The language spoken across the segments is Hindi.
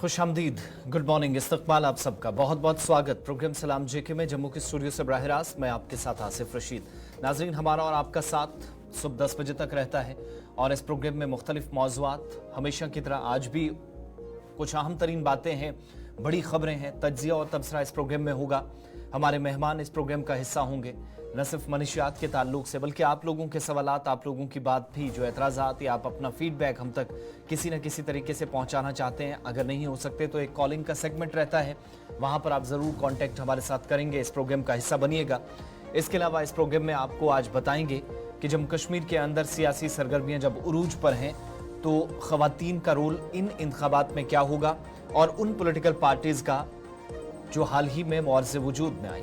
खुशामदीद, गुड मॉर्निंग, इस्तकबाल आप सबका। बहुत बहुत स्वागत प्रोग्राम सलाम जेके में जम्मू के स्टूडियो से बराह रास्त मैं आपके साथ आसिफ रशीद। नाजरीन, हमारा और आपका साथ सुबह 10 बजे तक रहता है और इस प्रोग्राम में मुख्तलिफ मौज़ूआत हमेशा की तरह आज भी कुछ अहम तरीन बातें हैं, बड़ी खबरें हैं, तज्जिया और तबसरा इस प्रोग्राम में होगा। हमारे मेहमान इस प्रोग्राम का हिस्सा होंगे, न सिर्फ मनशियात के ताल्लुक से बल्कि आप लोगों के सवालात, आप लोगों की बात भी, जो एतराज़ात या आप अपना फीडबैक हम तक किसी न किसी तरीके से पहुंचाना चाहते हैं, अगर नहीं हो सकते तो एक कॉलिंग का सेगमेंट रहता है, वहां पर आप ज़रूर कांटेक्ट हमारे साथ करेंगे, इस प्रोग्राम का हिस्सा बनिएगा। इसके अलावा इस प्रोग्राम में आपको आज बताएंगे कि जम्मू कश्मीर के अंदर सियासी सरगर्मियाँ जब उरूज पर हैं तो ख़वातीन का रोल इन इंतखाबात में क्या होगा और उन पॉलिटिकल पार्टीज़ का जो हाल ही में मुआरज़े वजूद में आई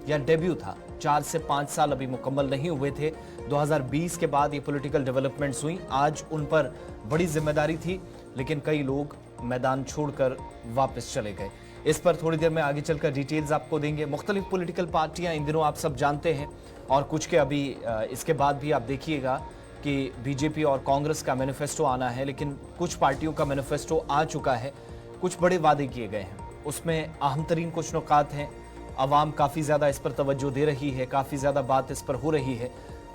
या डेब्यू था, 4 से 5 साल अभी मुकम्मल नहीं हुए थे, 2020 के बाद ये पॉलिटिकल डेवलपमेंट्स हुई। आज उन पर बड़ी जिम्मेदारी थी, लेकिन कई लोग मैदान छोड़कर वापस चले गए। इस पर थोड़ी देर में आगे चलकर डिटेल्स आपको देंगे। मुख्तलिफ पॉलिटिकल पार्टियां इन दिनों आप सब जानते हैं और कुछ के अभी इसके बाद भी आप देखिएगा कि बीजेपी और कांग्रेस का मैनिफेस्टो आना है, लेकिन कुछ पार्टियों का मैनिफेस्टो आ चुका है, कुछ बड़े वादे किए गए हैं, उसमें अहम तरीन कुछ नुकात हैं। अवाम काफ़ी ज़्यादा इस पर तवज्जो दे रही है, काफ़ी ज़्यादा बात इस पर हो रही है।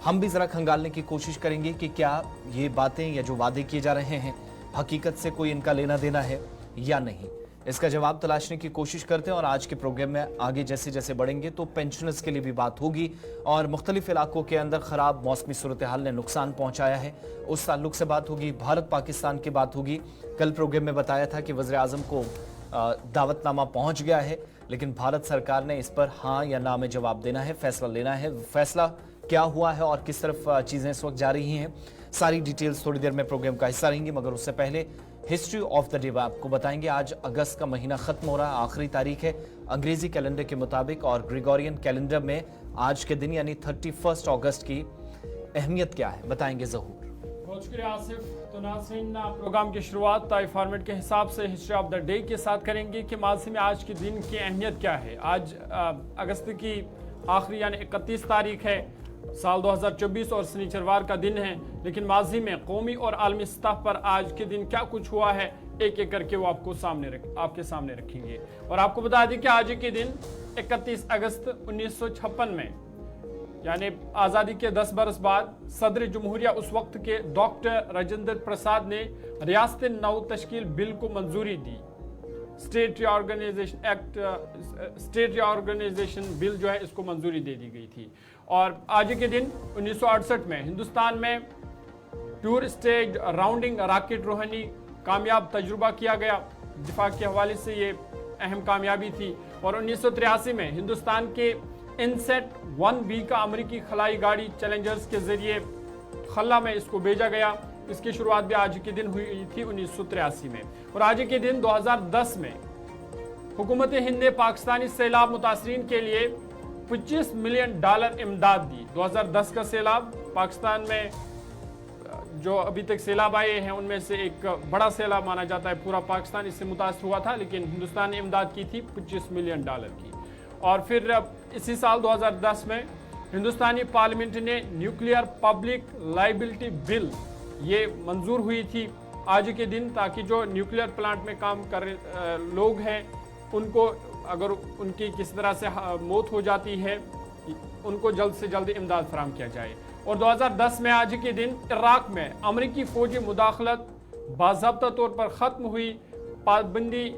हम भी ज़रा खंगालने की कोशिश करेंगे कि क्या ये बातें या जो वादे किए जा रहे हैं हकीकत से कोई इनका लेना देना है या नहीं। इसका जवाब तलाशने की कोशिश करते हैं और आज के प्रोग्राम में आगे जैसे जैसे बढ़ेंगे तो पेंशनर्स के लिए भी बात होगी और मुख्तलिफ इलाकों के अंदर ख़राब मौसमी सूरत हाल ने नुकसान पहुँचाया है, उस ताल्लुक से बात होगी। भारत पाकिस्तान की बात होगी। कल प्रोग्राम में बताया था कि वज़ीर आज़म को दावतनामा पहुँच गया है, लेकिन भारत सरकार ने इस पर हाँ या ना में जवाब देना है, फैसला लेना है। फैसला क्या हुआ है और किस तरफ चीज़ें इस वक्त जा रही हैं, सारी डिटेल्स थोड़ी देर में प्रोग्राम का हिस्सा रहेंगी। मगर उससे पहले हिस्ट्री ऑफ द डे आपको बताएंगे। आज अगस्त का महीना ख़त्म हो रहा है, आखिरी तारीख है अंग्रेज़ी कैलेंडर के मुताबिक और ग्रेगोरियन कैलेंडर में आज के दिन यानी 31 अगस्त की अहमियत क्या है, बताएंगे ज़हूर। बहुत शुक्रिया आसिफ। तो नाज़रीन, प्रोग्राम की शुरुआत तय फॉर्मेट के हिसाब से हिस्ट्री ऑफ द डे के साथ करेंगे कि माजी में आज के दिन की अहमियत क्या है। आज अगस्त की आखिरी यानी 31 तारीख है, साल 2024 और शनिचरवार का दिन है, लेकिन माजी में कौमी और आलमी सतह पर आज के दिन क्या कुछ हुआ है एक एक करके वो आपके सामने रखेंगे। और आपको बता दें कि आज के दिन 31 अगस्त 1956 में यानी आज़ादी के 10 बरस बाद सदर जमहूरिया उस वक्त के डॉक्टर राजेंद्र प्रसाद ने रियासत नौ तश्कील बिल को मंजूरी दी। स्टेट रीऑर्गेनाइजेशन बिल जो है इसको मंजूरी दे दी गई थी। और आज के दिन 1968 में हिंदुस्तान में pure stage rounding rocket Rohini कामयाब तजुर्बा किया गया। दिफा के हवाले से ये अहम कामयाबी थी। और 1983 में हिंदुस्तान के इनसेट 1B का अमेरिकी खलाई गाड़ी चैलेंजर्स के जरिए खला में इसको भेजा गया। इसकी शुरुआत भी आज के दिन हुई थी 1983 में। और आज के दिन 2010 में हुकूमत हिंद ने पाकिस्तानी सैलाब मुतासरीन के लिए $25 मिलियन इमदाद दी। 2010 का सैलाब पाकिस्तान में जो अभी तक सैलाब आए हैं उनमें से एक बड़ा सैलाब माना जाता है, पूरा पाकिस्तान इससे मुतासर हुआ था, लेकिन हिंदुस्तान ने इमदाद की थी $25 मिलियन की। और फिर इसी साल 2010 में हिंदुस्तानी पार्लियामेंट ने न्यूक्लियर पब्लिक लाइबिलिटी बिल ये मंजूर हुई थी आज के दिन, ताकि जो न्यूक्लियर प्लांट में काम कर लोग हैं उनको अगर उनकी किस तरह से मौत हो जाती है उनको जल्द से जल्द इमदाद फराहम किया जाए। और 2010 में आज के दिन इराक में अमरीकी फौजी मुदाखलत बाज़ाब्ता तौर पर ख़त्म हुई। पाबंदी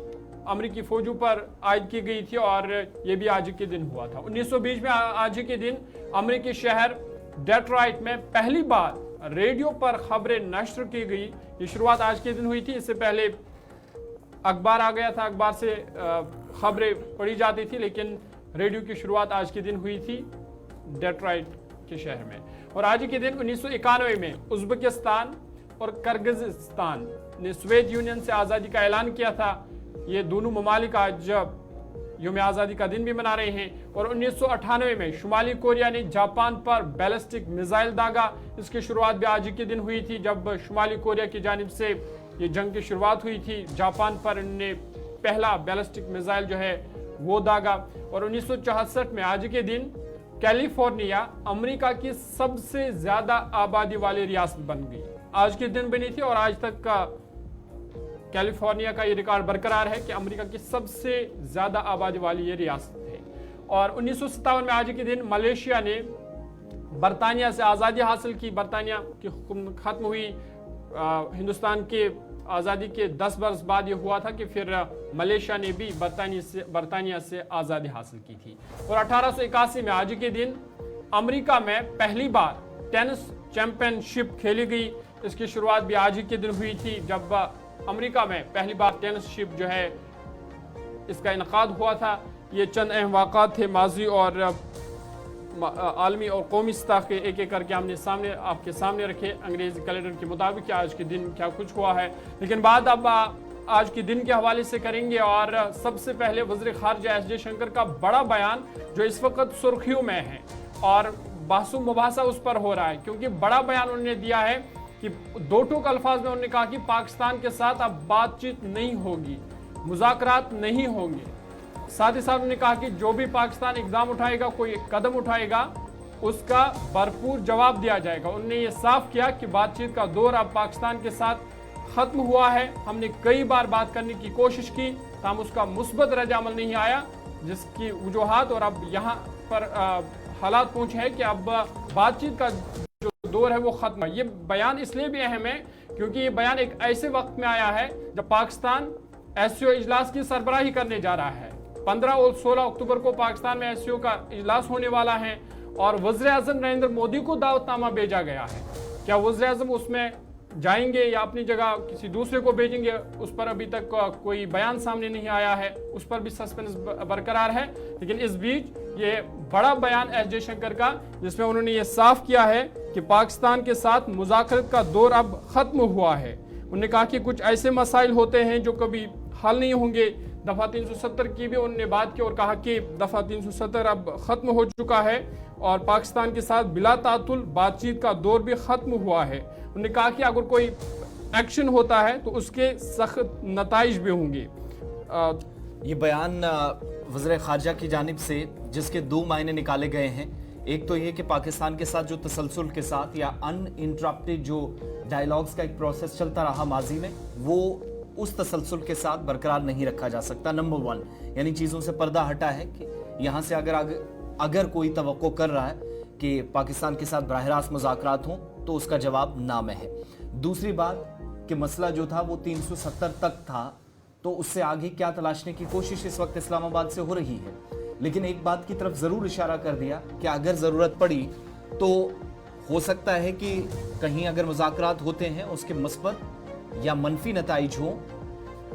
अमरीकी फौजों पर आयद की गई थी और ये भी आज के दिन हुआ था। 1920 में आज के दिन अमरीकी शहर डेट्रॉइट में पहली बार रेडियो पर खबरें नश्र की गई। ये शुरुआत आज के दिन हुई थी, इससे पहले अखबार आ गया था, अखबार से खबरें पढ़ी जाती थी, लेकिन रेडियो की शुरुआत आज के दिन हुई थी डेट्रॉइट के शहर में। और आज के दिन 1991 में उज़्बेकिस्तान और किर्गिज़स्तान ने सोवियत यूनियन से आज़ादी का ऐलान किया था। ये दोनों ममालिक आज यौम आज़ादी का दिन भी मना रहे हैं। और 1998 में शुमाली कोरिया ने जापान पर बैलिस्टिक मिसाइल दागा। इसकी शुरुआत भी आज के दिन हुई थी, जब शुमाली कोरिया की जानिब से ये जंग की शुरुआत हुई थी। जापान पर इन्होंने पहला बैलिस्टिक मिसाइल जो है वो दागा। और 1964 में आज के दिन कैलिफोर्निया अमेरिका की सबसे ज़्यादा आबादी वाली रियासत बन गई। आज के दिन बनी थी और आज तक का कैलिफोर्निया का ये रिकॉर्ड बरकरार है कि अमेरिका की सबसे ज़्यादा आबादी वाली ये रियासत है। और 1957 में आज के दिन मलेशिया ने बरतानिया से आज़ादी हासिल की। बरतानिया की हुकूमत खत्म हुई। हिंदुस्तान के आज़ादी के 10 वर्ष बाद ये हुआ था कि फिर मलेशिया ने भी बरतानिया से आज़ादी हासिल की थी। और 1881 में आज के दिन अमेरिका में पहली बार टेनिस चैंपियनशिप खेली गई। इसकी शुरुआत भी आज ही के दिन हुई थी, जब अमेरिका में पहली बार टेनिसशिप जो है इसका इनकाद हुआ था। ये चंद अहम वाक़ात थे माजी और आलमी और कौमी सतह के, एक एक करके हमने आपके सामने रखे। अंग्रेजी कैलेंडर के मुताबिक आज के दिन क्या कुछ हुआ है, लेकिन बात अब आज के दिन के हवाले से करेंगे। और सबसे पहले वज़ीर ख़ारिजा एस जयशंकर का बड़ा बयान जो इस वक्त सुर्खियों में है और बासु मुबासा उस पर हो रहा है, क्योंकि बड़ा बयान उन्होंने दिया है कि दो टूक अल्फाज में उन्होंने कहा कि पाकिस्तान के साथ अब बातचीत नहीं होगी, मुज़ाकरात नहीं होंगे। साथ ही साथ उन्होंने कहा कि जो भी पाकिस्तान इकदाम उठाएगा, कोई कदम उठाएगा, उसका भरपूर जवाब दिया जाएगा। उन्होंने ये साफ किया कि बातचीत का दौर अब पाकिस्तान के साथ ख़त्म हुआ है। हमने कई बार बात करने की कोशिश की, ताहम उसका मुस्बत रद्द-ए-अमल नहीं आया, जिसकी वजूहात और अब यहाँ पर हालात पहुँचे हैं कि अब बातचीत का जो दौर है वो ख़त्म है। ये बयान इसलिए भी अहम है क्योंकि ये बयान एक ऐसे वक्त में आया है जब पाकिस्तान एससीओ इजलास की सरबराही करने जा रहा है। 15 और 16 अक्टूबर को पाकिस्तान में एससीओ का इजलास होने वाला है और वज़ीर-ए-आज़म नरेंद्र मोदी को दावतनामा भेजा गया है। क्या वज़ीर-ए-आज़म उसमें जाएंगे या अपनी जगह किसी दूसरे को भेजेंगे, उस पर अभी तक कोई बयान सामने नहीं आया है, उस पर भी सस्पेंस बरकरार है। लेकिन इस बीच ये बड़ा बयान एस जयशंकर का, जिसमें उन्होंने ये साफ किया है कि पाकिस्तान के साथ मुज़ाकरत का दौर अब ख़त्म हुआ है। उन्होंने कहा कि कुछ ऐसे मसाइल होते हैं जो कभी हल नहीं होंगे। दफ़ा 370 की भी उन्होंने बात की और कहा कि दफ़ा 370 अब ख़त्म हो चुका है और पाकिस्तान के साथ बिला तातुल बातचीत का दौर भी ख़त्म हुआ है। उन्होंने कहा कि अगर कोई एक्शन होता है तो उसके सख्त नताइज भी होंगे। ये बयान वज़ीर ख़ारिजा की जानिब से जिसके दो मायने निकाले गए हैं। एक तो ये कि पाकिस्तान के साथ जो तसलसल के साथ या अनइंटरप्टेड जो डायलॉग्स का एक प्रोसेस चलता रहा माजी में, वो उस तसलसल के साथ बरकरार नहीं रखा जा सकता। नंबर 1, यानी चीज़ों से पर्दा हटा है कि यहाँ से अगर कोई तवक्को कर रहा है कि पाकिस्तान के साथ बराह रास्त मुज़ाकरात हों तो उसका जवाब ना में है। दूसरी बात कि मसला जो था वो 370 तक था, तो उससे आगे क्या तलाशने की कोशिश इस वक्त इस्लामाबाद से हो रही है। लेकिन एक बात की तरफ ज़रूर इशारा कर दिया कि अगर ज़रूरत पड़ी तो हो सकता है कि कहीं अगर मुज़ाकरात होते हैं उसके मुस्बत या मनफी नताइज हों,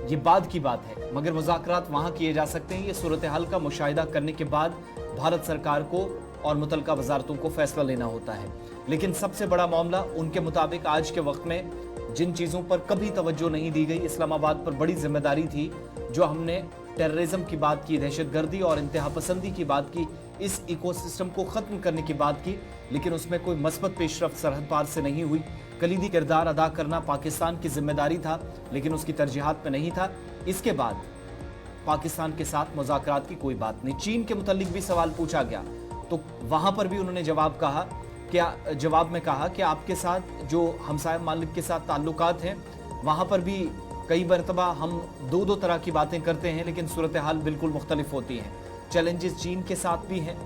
ये बाद की बात है, मगर मुज़ाकरात वहाँ किए जा सकते हैं। ये सूरत हाल का मुशाहिदा करने के बाद भारत सरकार को और मुतलका वजारतों को फैसला लेना होता है। लेकिन सबसे बड़ा मामला उनके मुताबिक आज के वक्त में जिन चीज़ों पर कभी तवज्जो नहीं दी गई, इस्लामाबाद पर बड़ी जिम्मेदारी थी। जो हमने टेररिज्म की बात की, दहशतगर्दी और इंतहा पसंदी की बात की, इस इकोसिस्टम को ख़त्म करने की बात की, लेकिन उसमें कोई मस्बत पेशरफ्त सरहद पार से नहीं हुई। कलीदी किरदार अदा करना पाकिस्तान की जिम्मेदारी था, लेकिन उसकी तरजीहात में नहीं था। इसके बाद पाकिस्तान के साथ मुज़ाकरात की कोई बात नहीं। चीन के मुतल्लिक भी सवाल पूछा गया, तो वहाँ पर भी उन्होंने जवाब में कहा कि आपके साथ जो हमसाया मालिक के साथ ताल्लुकात हैं, वहाँ पर भी कई मरतबा हम दो तरह की बातें करते हैं, लेकिन सूरत हाल बिल्कुल मुख्तलिफ होती हैं। चैलेंजेस चीन के साथ भी हैं।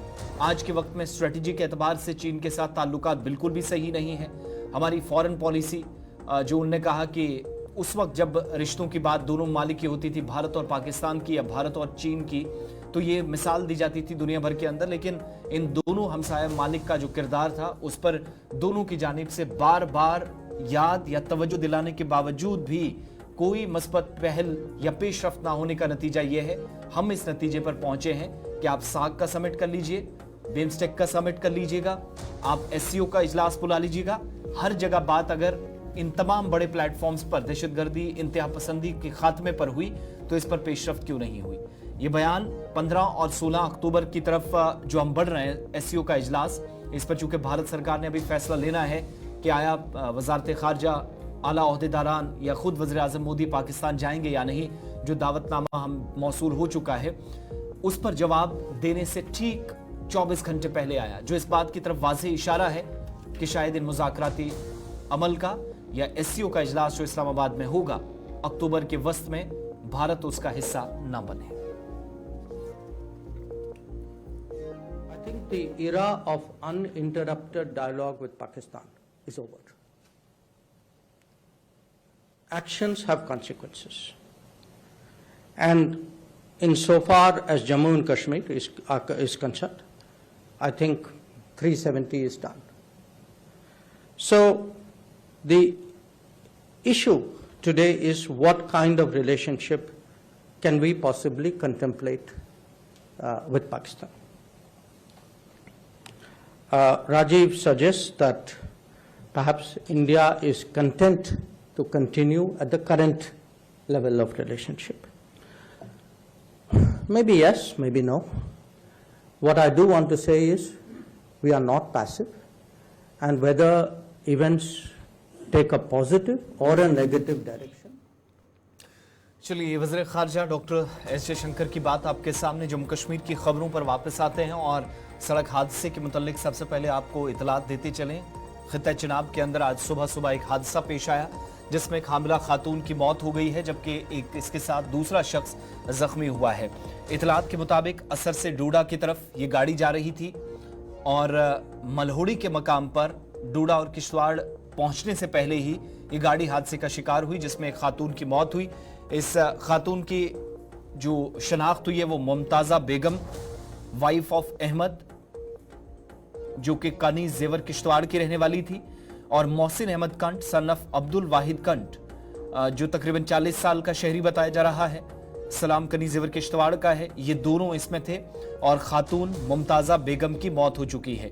आज के वक्त में स्ट्रेटजिक एतबार से चीन के साथ ताल्लुकात बिल्कुल भी सही नहीं है। हमारी फॉरेन पॉलिसी जो उन्होंने कहा कि उस वक्त जब रिश्तों की बात दोनों ममालिक की होती थी, भारत और पाकिस्तान की या भारत और चीन की, तो ये मिसाल दी जाती थी दुनिया भर के अंदर। लेकिन इन दोनों हमसाया मालिक का जो किरदार था उस पर दोनों की जानिब से बार बार याद या तवज्जो दिलाने के बावजूद भी कोई मस्बत पहल या पेशरफ्त ना होने का नतीजा ये है। हम इस नतीजे पर पहुंचे हैं कि आप साग का समिट कर लीजिए, बिम्स्टेक का समिट कर लीजिएगा, आप एससीओ का इजलास बुला लीजिएगा, हर जगह बात अगर इन तमाम बड़े प्लेटफॉर्म्स पर दहशतगर्दी, इंतहा पसंदी के खात्मे पर हुई तो इस पर पेशरफ्त क्यों नहीं हुई। ये बयान 15 और 16 अक्टूबर की तरफ जो हम बढ़ रहे हैं एससीओ का इजलास, इस पर चूंकि भारत सरकार ने अभी फैसला लेना है कि आया वजारत खारजा, आला ओहदेदारान या खुद वज़ीर-ए-आज़म मोदी पाकिस्तान जाएंगे या नहीं। जो दावतनामा हम मौसूल हो चुका है उस पर जवाब देने से ठीक 24 घंटे पहले आया, जो इस बात की तरफ वाज़ेह इशारा है कि शायद इन मुज़ाकराती अमल का या एससीओ का इजलास जो इस्लामाबाद में होगा अक्टूबर के वस्त में भारत उसका हिस्सा न बने। I think the era of uninterrupted dialogue with Pakistan is over. Actions have consequences. And insofar as Jammu and Kashmir is concerned, I think 370 is done. So the issue today is what kind of relationship can we possibly contemplate with Pakistan. Rajiv suggests that perhaps India is content to continue at the current level of relationship. Maybe yes, maybe no. What I do want to say is we are not passive, and whether events take a positive or a negative direction. चलिए, वज़ीर ख़ारजा डॉक्टर एस जयशंकर की बात आपके सामने। जम्मू कश्मीर की खबरों पर वापस आते हैं और सड़क हादसे के मुतल्लिक सबसे पहले आपको इतलात देते चलें। खित्ता चिनाब के अंदर आज सुबह एक हादसा पेश आया जिसमें एक हामिला खातून की मौत हो गई है, जबकि एक इसके साथ दूसरा शख्स जख्मी हुआ है। इतलात के मुताबिक असर से डूडा की तरफ ये गाड़ी जा रही थी और मलहोड़ी के मकाम पर डूडा और किश्तवाड़ पहुंचने से पहले ही ये गाड़ी हादसे का शिकार हुई, जिसमें एक खातून की मौत हुई। इस खातून की जो शनाख्त हुई है वो मुमताज़ा बेगम, वाइफ ऑफ अहमद, जो कि कनीज जेवर किश्तवाड़ की रहने वाली थी, और मोहसिन अहमद कंट सन ऑफ अब्दुल वाहिद कंट, जो तकरीबन 40 साल का शहरी बताया जा रहा है, सलाम कनीज जेवर किश्तवाड़ का है। ये दोनों इसमें थे और खातून मुमताज़ा बेगम की मौत हो चुकी है।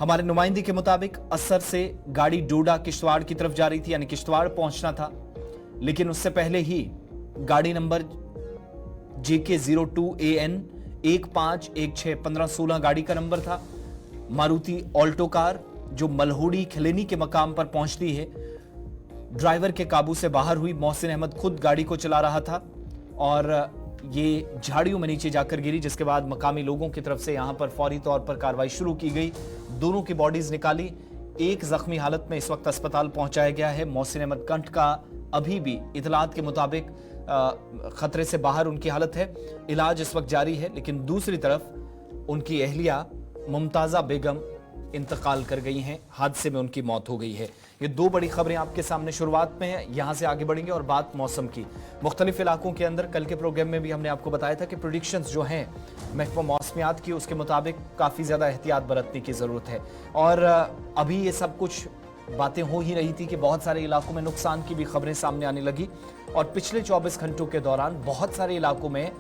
हमारे नुमाइंदे के मुताबिक असर से गाड़ी डोडा किश्तवाड़ की तरफ जा रही थी, यानी किश्तवाड़ पहुंचना था, लेकिन उससे पहले ही गाड़ी नंबर JK02AN 15161516 गाड़ी का नंबर था, मारुति ऑल्टो कार, जो मलहोड़ी खिलेनी के मकाम पर पहुंचती है, ड्राइवर के काबू से बाहर हुई। मोहसिन अहमद खुद गाड़ी को चला रहा था और ये झाड़ियों में नीचे जाकर गिरी, जिसके बाद मकामी लोगों की तरफ से यहां पर फौरी तौर पर कार्रवाई शुरू की गई। दोनों की बॉडीज निकाली, एक जख्मी हालत में इस वक्त अस्पताल पहुंचाया गया है। मोहसिन अहमद कंठ का अभी भी इतलात के मुताबिक खतरे से बाहर उनकी हालत है, इलाज इस वक्त जारी है। लेकिन दूसरी तरफ उनकी अहलिया मुमताज़ा बेगम इंतकाल कर गई हैं, हादसे में उनकी मौत हो गई है। ये दो बड़ी खबरें आपके सामने शुरुआत में हैं। यहाँ से आगे बढ़ेंगे और बात मौसम की। मुख्तलिफ इलाकों के अंदर कल के प्रोग्राम में भी हमने आपको बताया था कि प्रेडिक्शंस जो हैं महकमा मौसमियात की, उसके मुताबिक काफ़ी ज़्यादा एहतियात बरतने की ज़रूरत है। और अभी ये सब कुछ बातें हो ही रही थी कि बहुत सारे इलाकों में नुकसान की भी खबरें सामने आने लगी, और पिछले 24 घंटों के दौरान बहुत सारे इलाकों में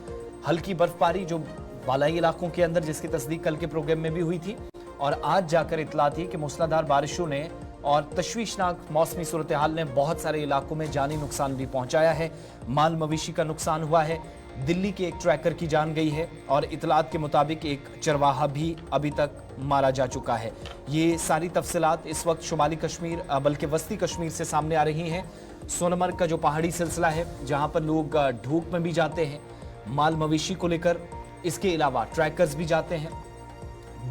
हल्की बर्फबारी, जो बालाई इलाकों के अंदर, जिसकी तस्दीक कल के प्रोग्राम में भी हुई थी, और आज जाकर इतला थी कि मूसलाधार बारिशों ने और तशवीशनाक मौसमी सूरत हाल ने बहुत सारे इलाकों में जानी नुकसान भी पहुंचाया है। माल मवेशी का नुकसान हुआ है, दिल्ली के एक ट्रैकर की जान गई है, और इतलात के मुताबिक एक चरवाहा भी अभी तक मारा जा चुका है। ये सारी तफसीलात इस वक्त शुमाली कश्मीर बल्कि वस्ती कश्मीर से सामने आ रही हैं। सोनमर्ग का जो पहाड़ी सिलसिला है, जहां पर लोग धूप में भी जाते हैं माल मवेशी को लेकर, इसके अलावा ट्रैकर्स भी जाते हैं।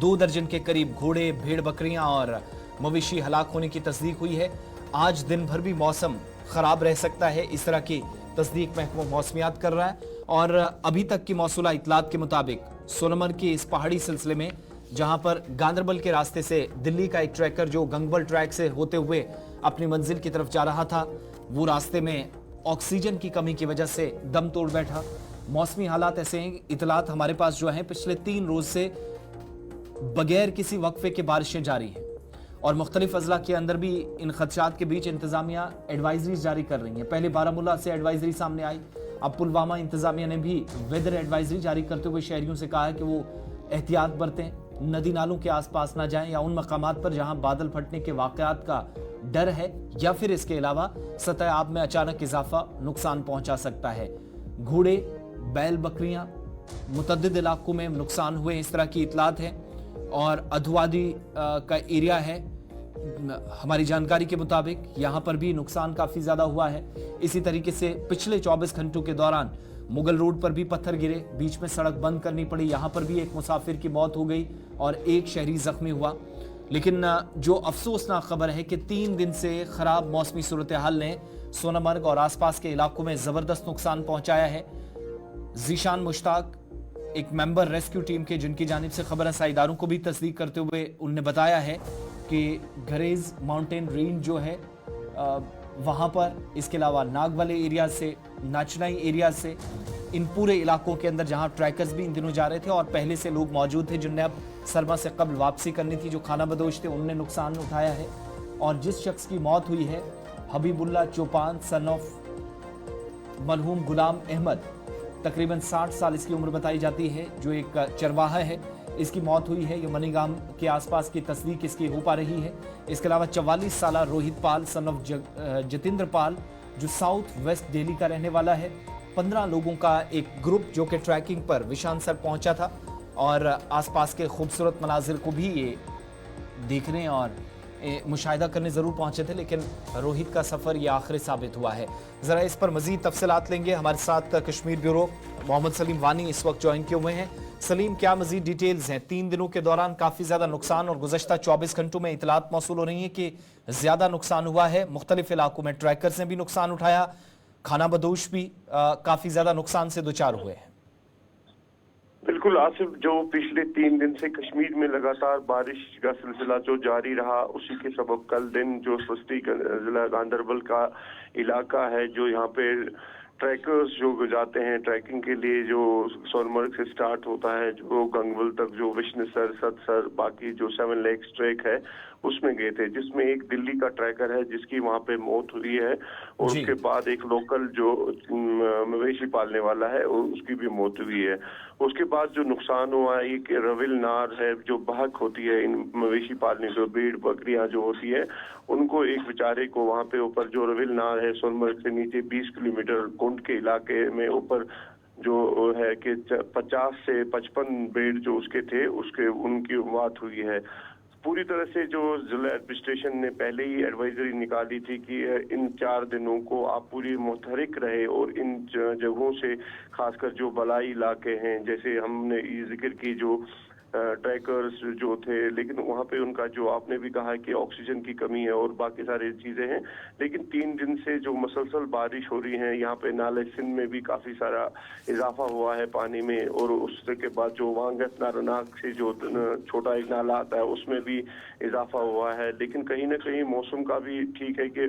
2 दर्जन के करीब घोड़े, भेड़ बकरियां और मवेशी हलाक होने की तस्दीक हुई है। आज दिन भर भी मौसम खराब रह सकता है, इस तरह की तस्दीक महकमा मौसमियात कर रहा है। और अभी तक की मौसूला इतलात के मुताबिक सोनमर्ग के इस पहाड़ी सिलसिले में, जहां पर गांदरबल के रास्ते से दिल्ली का एक ट्रैकर जो गंगबल ट्रैक से होते हुए अपनी मंजिल की तरफ जा रहा था, वो रास्ते में ऑक्सीजन की कमी की वजह से दम तोड़ बैठा। मौसमी हालात ऐसे हैं, इतलात हमारे पास जो हैं पिछले 3 रोज से बगैर किसी वक्फे के बारिशें जारी हैं, और मुख्तलिफ अजला के अंदर भी इन खदशात के बीच इंतजामिया एडवाइजरीज जारी कर रही है। पहले बारामूला से एडवाइजरी सामने आई, अब पुलवामा इंतजामिया ने भी वेदर एडवाइजरी जारी करते हुए शहरियों से कहा है कि वो एहतियात बरतें, नदी नालों के आसपास ना जाएं, या उन मकामात पर जहां बादल फटने के वाकयात का डर है, या फिर इसके अलावा सतह आब में अचानक इजाफा नुकसान पहुंचा सकता है। घोड़े, बैल, बकरियां, मुतद्दिद इलाकों में नुकसान हुए, इस तरह की इतलात है। और अधवादी का एरिया है, हमारी जानकारी के मुताबिक यहाँ पर भी नुकसान काफ़ी ज़्यादा हुआ है। इसी तरीके से पिछले 24 घंटों के दौरान मुगल रोड पर भी पत्थर गिरे, बीच में सड़क बंद करनी पड़ी, यहाँ पर भी एक मुसाफिर की मौत हो गई और एक शहरी जख्मी हुआ। लेकिन जो अफसोसनाक खबर है कि 3 दिन से खराब मौसमी सूरत हाल ने सोनामर्ग और आसपास के इलाकों में जबरदस्त नुकसान पहुंचाया है। जीशान मुश्ताक एक मेंबर रेस्क्यू टीम के, जिनकी जानिब से खबर रसाई इदारों को भी तस्दीक करते हुए उनने बताया है कि घरेज माउंटेन रेंज जो है वहां पर, इसके अलावा नाग वाले एरिया से, नाचनाई एरिया से, इन पूरे इलाकों के अंदर जहां ट्रैकर्स भी इन दिनों जा रहे थे और पहले से लोग मौजूद थे जिनने अब सरमा से कबल वापसी करनी थी, जो खाना बदोश थे, उनने नुकसान उठाया है। और जिस शख्स की मौत हुई है, हबीबुल्ला चौपान सन ऑफ मरहूम गुलाम अहमद, तकरीबन 60 साल इसकी उम्र बताई जाती है, जो एक चरवाहा है, इसकी मौत हुई है। ये मनीगाम के आसपास की तस्दीक इसकी हो पा रही है। इसके अलावा 44 साल रोहित पाल सन ऑफ जतिंद्र पाल, जो साउथ वेस्ट दिल्ली का रहने वाला है। 15 लोगों का एक ग्रुप जो कि ट्रैकिंग पर विशानसर पहुंचा था और आसपास के खूबसूरत मनाजिर को भी ये देखने और मुशाहिदा करने ज़रूर पहुंचे थे, लेकिन रोहित का सफ़र ये आखिरी साबित हुआ है। ज़रा इस पर मज़ीद तफसीलात लेंगे। हमारे साथ कश्मीर ब्यूरो मोहम्मद सलीम वानी इस वक्त ज्वाइन किए हुए हैं। सलीम, क्या मज़ीद डिटेल्स हैं? 3 दिनों के दौरान काफ़ी ज़्यादा नुकसान और गुज़श्ता 24 घंटों में इतलात मौसूल हो रही है कि ज़्यादा नुकसान हुआ है। मुख्तलिफ इलाकों में ट्रैकर्स ने भी नुकसान उठाया, खाना बदोश भी काफ़ी ज़्यादा नुकसान से दुचार हुए हैं। बिल्कुल आसिफ, जो पिछले 3 दिन से कश्मीर में लगातार बारिश का सिलसिला जो जारी रहा, उसी के सबब कल दिन जो सस्ती जिला गांधरबल का इलाका है, जो यहाँ पे ट्रैकर्स जो जाते हैं ट्रैकिंग के लिए, जो सोनमर्ग से स्टार्ट होता है, जो गंगबल तक, जो विष्णुसर, सतसर, बाकी जो 7 लेक्स ट्रैक है, उसमें गए थे, जिसमें एक दिल्ली का ट्रैकर है जिसकी वहां पे मौत हुई है, और उसके बाद एक लोकल जो मवेशी पालने वाला है उसकी भी मौत हुई है। उसके बाद जो नुकसान हुआ, एक रविल नार है जो बहक होती है इन मवेशी पालने जो भेड़ बकरियां जो होती है, उनको एक बेचारे को वहां पे ऊपर जो रविल नार है सोनमर्ग से नीचे 20 किलोमीटर कुंड के इलाके में ऊपर जो है कि 50 से 55 भेड़ जो उसके थे, उसके उनकी मौत हुई है। पूरी तरह से जो जिला एडमिनिस्ट्रेशन ने पहले ही एडवाइजरी निकाली थी कि इन 4 दिनों को आप पूरी मुतहरिक रहे और इन जगहों से, खासकर जो बलाई इलाके हैं, जैसे हमने ये जिक्र की जो ट्रैकर्स जो थे, लेकिन वहाँ पे उनका जो आपने भी कहा कि ऑक्सीजन की कमी है और बाकी सारी चीज़ें हैं, लेकिन 3 दिन से जो मसलसल बारिश हो रही है, यहाँ पे नाले सिंध में भी काफ़ी सारा इजाफा हुआ है पानी में, और उसके बाद जो वांगत नारनाग से जो छोटा एक नाला आता है उसमें भी इजाफा हुआ है। लेकिन कहीं ना कहीं मौसम का भी ठीक है कि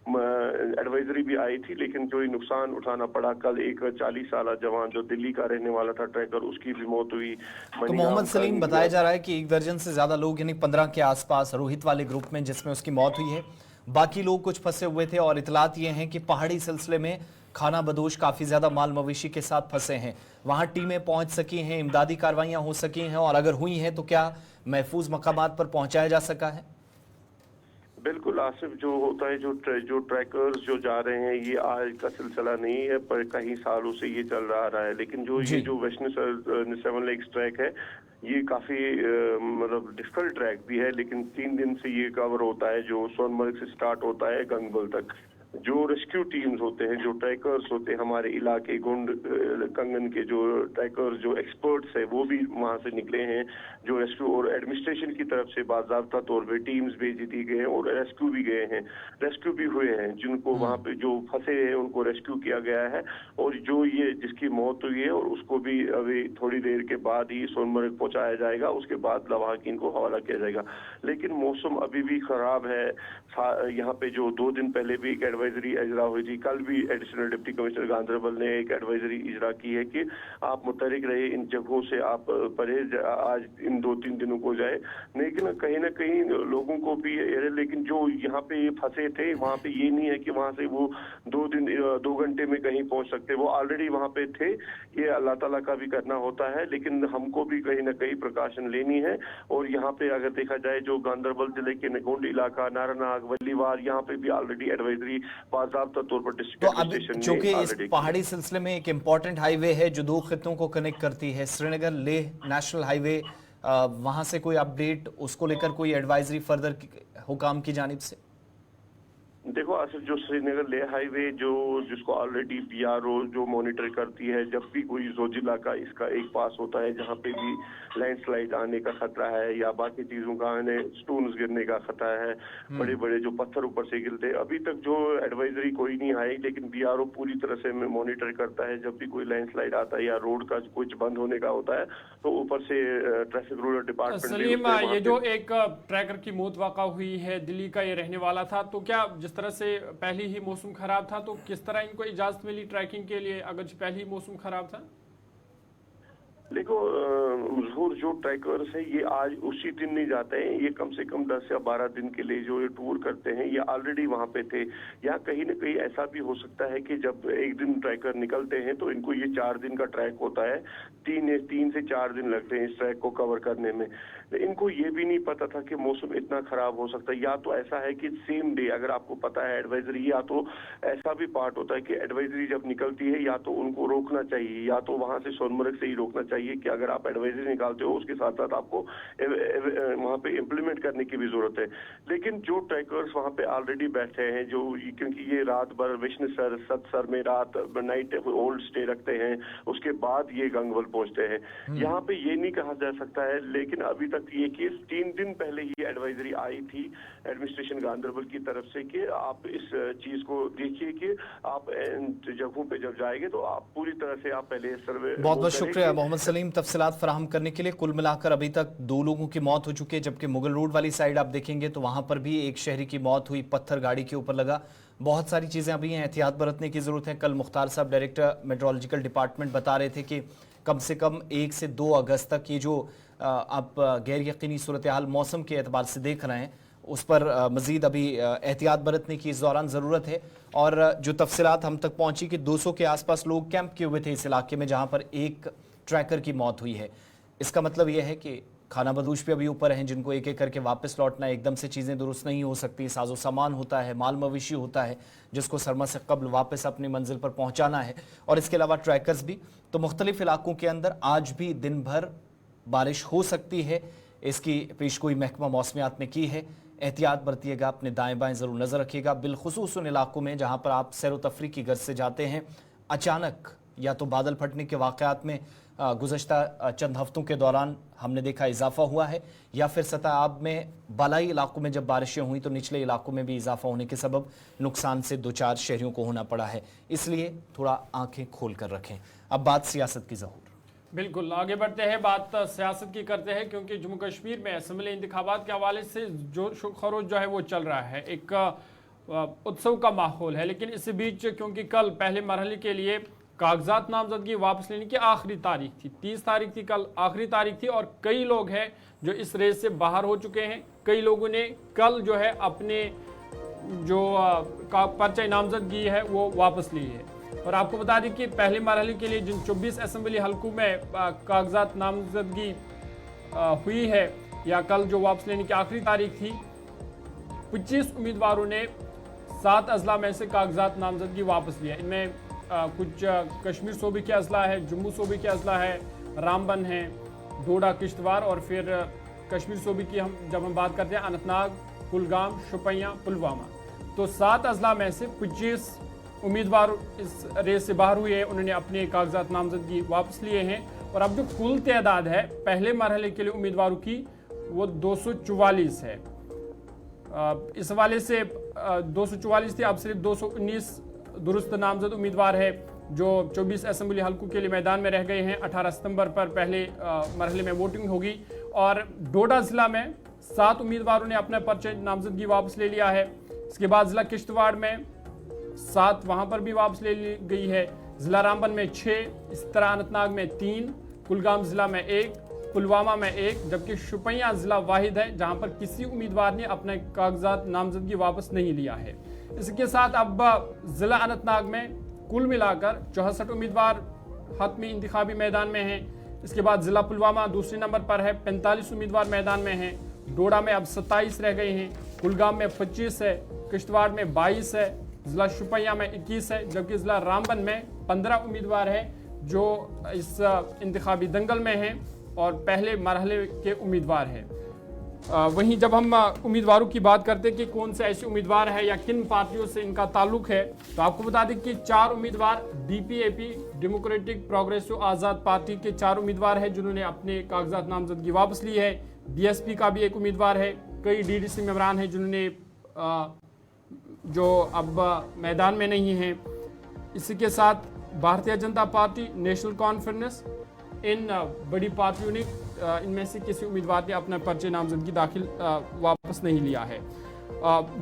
एडवाइजरी भी आई थी, लेकिन जो ये नुकसान उठाना पड़ा, कल एक 40 साल जवान जो दिल्ली का रहने वाला था ट्रैकर, उसकी भी मौत हुई। तो मोहम्मद सलीम, बताया जा रहा है कि 1 दर्जन से ज्यादा लोग, यानी 15 के आसपास रोहित वाले ग्रुप में जिसमें उसकी मौत हुई है, बाकी लोग कुछ फंसे हुए थे, और इतलात ये हैं कि पहाड़ी सिलसिले में खाना बदोश काफी ज्यादा माल मवेशी के साथ फंसे हैं, वहां टीमें पहुंच सकी हैं, इमदादी कार्रवाइयां हो सकी हैं, और अगर हुई हैं तो क्या महफूज मकामात पर पहुंचाया जा सका है? बिल्कुल आसिफ, जो होता है जो ट्रैकर्स जो जा रहे हैं, ये आज का सिलसिला नहीं है, पर कई सालों से ये चल रहा है। लेकिन ये जो वेस्टर्न 7 लेक्स ट्रैक है, ये काफी मतलब डिफिकल्ट ट्रैक भी है, लेकिन 3 दिन से ये कवर होता है, जो सोनमर्ग से स्टार्ट होता है गंगबल तक। जो रेस्क्यू टीम्स होते हैं, जो ट्रैकर्स होते हैं हमारे इलाके गुंड कंगन के, जो ट्रैकर्स जो एक्सपर्ट्स है, वो भी वहां से निकले हैं, जो रेस्क्यू और एडमिनिस्ट्रेशन की तरफ से बाज़ाब्ता तौर पे टीम्स भेज दी गए हैं, और रेस्क्यू भी गए हैं, रेस्क्यू भी हुए हैं, जिनको वहां पे जो फंसे हैं उनको रेस्क्यू किया गया है, और जो ये जिसकी मौत हुई है, और उसको भी अभी थोड़ी देर के बाद ही सोनमर्ग पहुंचाया जाएगा, उसके बाद लवाहकीन को हवाला किया जाएगा। लेकिन मौसम अभी भी खराब है। यहाँ पे जो 2 दिन पहले भी एक एडवाइजरी इजरा हुई थी, कल भी एडिशनल डिप्टी कमिश्नर गांधरबल ने एक एडवाइजरी इजरा की है कि आप मुतहरिक रहे, इन जगहों से आप परहेज आज इन 2-3 दिनों को जाए। लेकिन कहीं ना कहीं लोगों को भी, लेकिन जो यहाँ पे ये फंसे थे, वहाँ पे ये नहीं है कि वहाँ से वो 2 घंटे में कहीं पहुँच सकते, वो ऑलरेडी वहाँ पे थे। ये अल्लाह ताला का भी करना होता है, लेकिन हमको भी कहीं ना कहीं प्रिकॉशन लेनी है। और यहाँ पे अगर देखा जाए, जो गांधरबल जिले के नगुंड इलाका, नारानाग, वलीवार, यहाँ पे भी ऑलरेडी एडवाइजरी बाज़ाब्ता तौर पर डिस्ट्रिक्ट एडमिनिस्ट्रेशन ने, चूंकि इस पहाड़ी सिलसिले में एक इंपॉर्टेंट हाईवे है जो 2 खित्तों को कनेक्ट करती है, श्रीनगर लेह नेशनल हाईवे, वहां से कोई अपडेट, उसको लेकर कोई एडवाइजरी फर्दर हुकाम की जानिब से? देखो आसिफ, जो श्रीनगर ले हाईवे जिसको ऑलरेडी PRO जो मॉनिटर करती है, जब भी कोई जोजिला का इसका एक पास होता है जहाँ पे भी लैंडस्लाइड आने का खतरा है या बाकी चीजों का आने स्टोन्स गिरने का खतरा है, बड़े बड़े जो पत्थर ऊपर से गिरते हैं, अभी तक जो एडवाइजरी कोई नहीं आई, लेकिन PRO पूरी तरह से मॉनिटर करता है। जब भी कोई लैंडस्लाइड आता है या रोड का कुछ बंद होने का होता है तो ऊपर से ट्रैफिक रूरल डिपार्टमेंट। सलीम, ये जो एक ट्रैकर की मौत वाक़ा हुई है, दिल्ली का ये रहने वाला था, तो क्या जिस तरह से पहले ही मौसम खराब था तो किस तरह इनको इजाजत मिली ट्रैकिंग के लिए अगर पहले ही मौसम खराब था? देखो मशहूर जो ट्रैकर्स है ये आज उसी दिन नहीं जाते हैं, ये कम से कम 10 या 12 दिन के लिए जो ये टूर करते हैं ये ऑलरेडी वहाँ पे थे। या कहीं ना कहीं ऐसा भी हो सकता है कि जब एक दिन ट्रैकर निकलते हैं तो इनको ये 4 दिन का ट्रैक होता है, 3 से 4 दिन लगते हैं इस ट्रैक को कवर करने में। इनको ये भी नहीं पता था कि मौसम इतना खराब हो सकता है। या तो ऐसा है कि सेम डे, अगर आपको पता है एडवाइजरी, या तो ऐसा भी पार्ट होता है कि एडवाइजरी जब निकलती है या तो उनको रोकना चाहिए या तो वहां से सोनमर्ग से ही रोकना चाहिए कि अगर आप एडवाइजरी निकालते हो उसके साथ साथ आपको वहां पे इम्प्लीमेंट करने की भी जरूरत है। लेकिन जो ट्रैकर्स वहां पे ऑलरेडी बैठे हैं, जो क्योंकि ये रात भर विष्णु सर सत्सर में रात नाइट होल्ड स्टे रखते हैं, उसके बाद ये गंगवल पहुंचते हैं। यहाँ पे ये नहीं कहा जा सकता है, लेकिन अभी तक ये केस 3 दिन पहले ही एडवाइजरी आई थी एडमिनिस्ट्रेशन गांधरबल की तरफ से कि आप इस चीज को देखिए कि आप जगहों पे जब जाएंगे तो आप पूरी तरह से आप पहले सर्वे। बहुत बहुत शुक्रिया मोहम्मद सलीम तफसीलात फराहम करने के लिए। कुल मिलाकर अभी तक 2 लोगों की मौत हो चुकी है, जबकि मुगल रोड वाली साइड आप देखेंगे तो वहां पर भी एक शहरी की मौत हुई, पत्थर गाड़ी के ऊपर लगा। बहुत सारी चीजें अभी हैं, एहतियात बरतने की जरूरत है। कल मुख्तार साहब डायरेक्टर मेट्रोलॉजिकल डिपार्टमेंट बता रहे थे कि कम से कम 1 से 2 अगस्त तक ये जो आप गैर यकीनी सूरत हाल मौसम के एतबार से देख रहे हैं उस पर मजीद अभी एहतियात बरतने की इस दौरान ज़रूरत है। और जो तफसीलात हम तक पहुंची कि 200 के आसपास लोग कैंप किए हुए थे इस इलाके में जहां पर एक ट्रैकर की मौत हुई है। इसका मतलब यह है कि खाना बदूश पे अभी ऊपर हैं, जिनको एक एक करके वापस लौटना, एकदम से चीज़ें दुरुस्त नहीं हो सकती, साजो सामान होता है, माल मवेशी होता है जिसको सरमा से कबल वापस अपनी मंजिल पर पहुंचाना है, और इसके अलावा ट्रैकर्स भी। तो मुख्तलिफ इलाकों के अंदर आज भी दिन भर बारिश हो सकती है, इसकी पेशगोई महकमा मौसमियात ने की है। एहतियात बरतिएगा, अपने दाएं बाएं ज़रूर नज़र रखिएगा, बिलखुसूस उन इलाकों में जहाँ पर आप सैर व तफरी की गर्ज से जाते हैं। अचानक या तो बादल फटने के वाक़यात में गुज़श्ता चंद हफ्तों के दौरान हमने देखा इजाफा हुआ है, या फिर सतह आब में बालाई इलाकों में जब बारिशें हुई तो निचले इलाकों में भी इजाफा होने के सबब नुकसान से 2-4 शहरियों को होना पड़ा है। इसलिए थोड़ा आंखें खोल कर रखें। अब बात सियासत की ज़हूर। बिल्कुल, आगे बढ़ते हैं, बात सियासत की करते हैं, क्योंकि जम्मू कश्मीर में असम्बली इंतखाबात के हवाले से जो खरोज जो है वो चल रहा है, एक उत्सव का माहौल है। लेकिन इसी बीच क्योंकि कल पहले मरहले के लिए कागजात नामजदगी वापस लेने की आखिरी तारीख थी, 30 तारीख थी, कल आखिरी तारीख थी, और कई लोग हैं जो इस रेस से बाहर हो चुके हैं। कई लोगों ने कल जो है अपने जो पर्चा नामजदगी है वो वापस ली है। और आपको बता दें कि पहले मरहले के लिए जिन 24 असम्बली हलकों में कागजात नामजदगी हुई है या कल जो वापस लेने की आखिरी तारीख थी, 25 उम्मीदवारों ने 7 अजला में से कागजात नामजदगी वापस लिया। इनमें कुछ कश्मीर सूबे के अजला है, जम्मू सूबे के अजला है, रामबन है, डोडा, किश्तवाड़, और फिर कश्मीर सूबे की जब हम बात करते हैं अनंतनाग, कुलगाम, शोपियां, पुलवामा। तो 7 अजला में से 25 उम्मीदवार इस रेस से बाहर हुए हैं, उन्होंने अपने कागजात नामजदगी वापस लिए हैं। और अब जो कुल तादाद है पहले मरहले के लिए उम्मीदवारों की वो 244 है। इस हवाले से 244 थी, अब सिर्फ 219 दुरुस्त नामजद उम्मीदवार है जो 24 असम्बली हलकों के लिए मैदान में रह गए हैं। 18 सितंबर पर पहले मरहले में वोटिंग होगी। और डोडा ज़िला में 7 उम्मीदवारों ने अपना पर्चा नामजदगी वापस ले लिया है। इसके बाद ज़िला किश्तवाड़ में 7 वहाँ पर भी वापस ले ली गई है। ज़िला रामबन में 6, इस तरह अनंतनाग में 3, कुलगाम ज़िला में 1, पुलवामा में 1, जबकि शोपियां ज़िला वाहिद है जहाँ पर किसी उम्मीदवार ने अपने कागजात नामजदगी वापस नहीं लिया है। इसके साथ अब ज़िला अनंतनाग में कुल मिलाकर 64 उम्मीदवार हतमी इंतखाबी मैदान में हैं। इसके बाद ज़िला पुलवामा दूसरे नंबर पर है, 45 उम्मीदवार मैदान में हैं। डोडा में अब 27 रह गए हैं, कुलगाम में 25 है, किश्तवाड़ में 22 है, ज़िला शोपियां में 21 है, जबकि ज़िला रामबन में 15 उम्मीदवार है जो इस इंतखाबी दंगल में हैं और पहले मरहले के उम्मीदवार हैं। वहीं जब हम उम्मीदवारों की बात करते हैं कि कौन से ऐसे उम्मीदवार है या किन पार्टियों से इनका ताल्लुक है, तो आपको बता दें कि 4 उम्मीदवार डीपीएपी डेमोक्रेटिक प्रोग्रेसिव आज़ाद पार्टी के 4 उम्मीदवार हैं जिन्होंने अपने कागजात नामजदगी वापस ली है। बीएसपी का भी एक उम्मीदवार है। कई डीडीसी मेंबरान हैं जिन्होंने जो अब मैदान में नहीं हैं। इसी के साथ Bharatiya Janata party, national conference, इन बड़ी पार्टियों ने इनमें से किसी उम्मीदवार ने अपना पर्चे नामजदगी दाखिल वापस नहीं लिया है।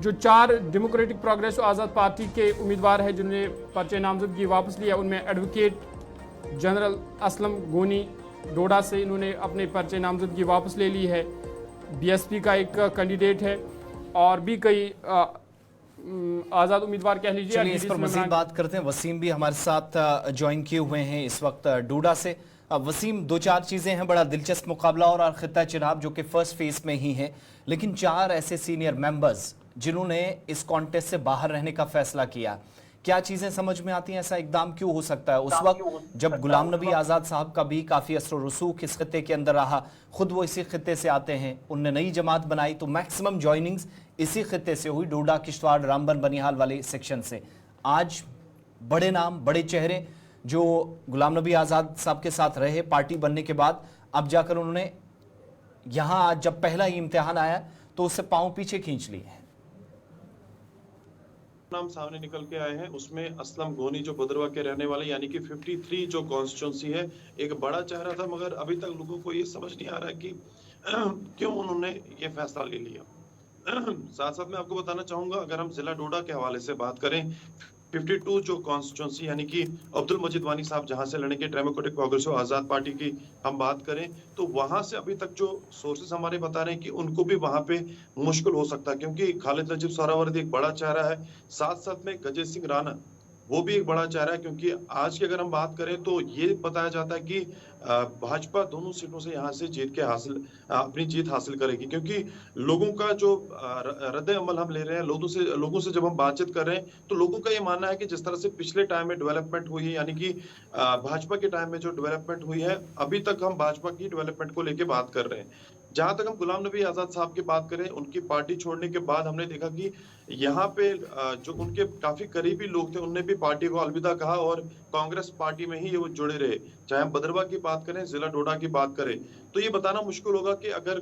जो 4 डेमोक्रेटिक प्रोग्रेसिव आज़ाद पार्टी के उम्मीदवार हैं जिन्होंने पर्चे नामजदगी वापस लिया, उनमें एडवोकेट जनरल असलम गोनी डोडा से इन्होंने अपने पर्चे नामजदगी वापस ले ली है। बीएसपी का एक कैंडिडेट है और भी कई आज़ाद उम्मीदवार कह लीजिए। चलिए इस पर मजीद बात करते हैं। वसीम भी हमारे साथ ज्वाइन किए हुए हैं इस वक्त डोडा से। वसीम, 2-4 चीज़ें हैं, बड़ा दिलचस्प मुकाबला और खित्ता चिनाब जो कि फर्स्ट फेज में ही है, लेकिन 4 ऐसे सीनियर मेंबर्स जिन्होंने इस कॉन्टेस्ट से बाहर रहने का फैसला किया, क्या चीज़ें समझ में आती हैं? ऐसा इकदाम क्यों हो सकता है उस वक्त जब गुलाम नबी आज़ाद साहब का भी काफ़ी असर रसूख इस खित्ते के अंदर रहा, खुद वो इसी खित्ते से आते हैं, उनने नई जमात बनाई तो मैक्सिमम ज्वाइनिंग्स इसी खित्ते से हुई, डोडा, किश्तवाड़, रामबन, बनिहाल वाले सेक्शन से। आज बड़े नाम, बड़े चेहरे जो गुलाम नबी आज़ाद साहब के साथ रहे पार्टी बनने के बाद, अब जाकर उन्होंने यहाँ आज जब पहला ही इम्तिहान आया तो उससे पांव पीछे खींच लिए हैं। नाम सामने निकल के आए हैं, उसमें असलम गोनी जो भद्रवा के रहने वाले, यानी कि 53 जो कॉन्स्टिट्यूंसी है, एक बड़ा चेहरा था, मगर अभी तक लोगों को ये समझ नहीं आ रहा है कि क्यों उन्होंने ये फैसला ले लिया। साथ साथ मैं आपको बताना चाहूंगा, अगर हम जिला डोडा के हवाले से बात करें, 52 जो कॉन्स्टिट्यूंसी यानी कि अब्दुल मजीद वानी साहब जहां से लड़ेंगे, डेमोक्रेटिक प्रोग्रेसिव आज़ाद पार्टी की हम बात करें, तो वहां से अभी तक जो सोर्सेस हमारे बता रहे हैं कि उनको भी वहां पे मुश्किल हो सकता है, क्योंकि खालिद नजीब सोहरावर्दी एक बड़ा चेहरा है, साथ साथ में गजेंद्र सिंह राणा वो भी एक बड़ा चेहरा है, क्योंकि आज की अगर हम बात करें तो ये बताया जाता है कि भाजपा दोनों सीटों से यहाँ से अपनी जीत हासिल करेगी, क्योंकि लोगों का जो रद्द अमल हम ले रहे हैं, लोगों से जब हम बातचीत कर रहे हैं तो लोगों का ये मानना है कि जिस तरह से पिछले टाइम में डेवलपमेंट हुई है, यानी कि भाजपा के टाइम में जो डेवलपमेंट हुई है, अभी तक हम भाजपा की डेवलपमेंट को लेकर बात कर रहे हैं। जहां तक हम गुलाम नबी आज़ाद साहब की बात करें, उनकी पार्टी छोड़ने के बाद हमने देखा कि यहाँ पे जो उनके काफी करीबी लोग थे, उनने भी पार्टी को अलविदा कहा और कांग्रेस पार्टी में ही वो जुड़े रहे। चाहे हम भद्रवा की बात करें, जिला डोडा की बात करें, तो ये बताना मुश्किल होगा कि अगर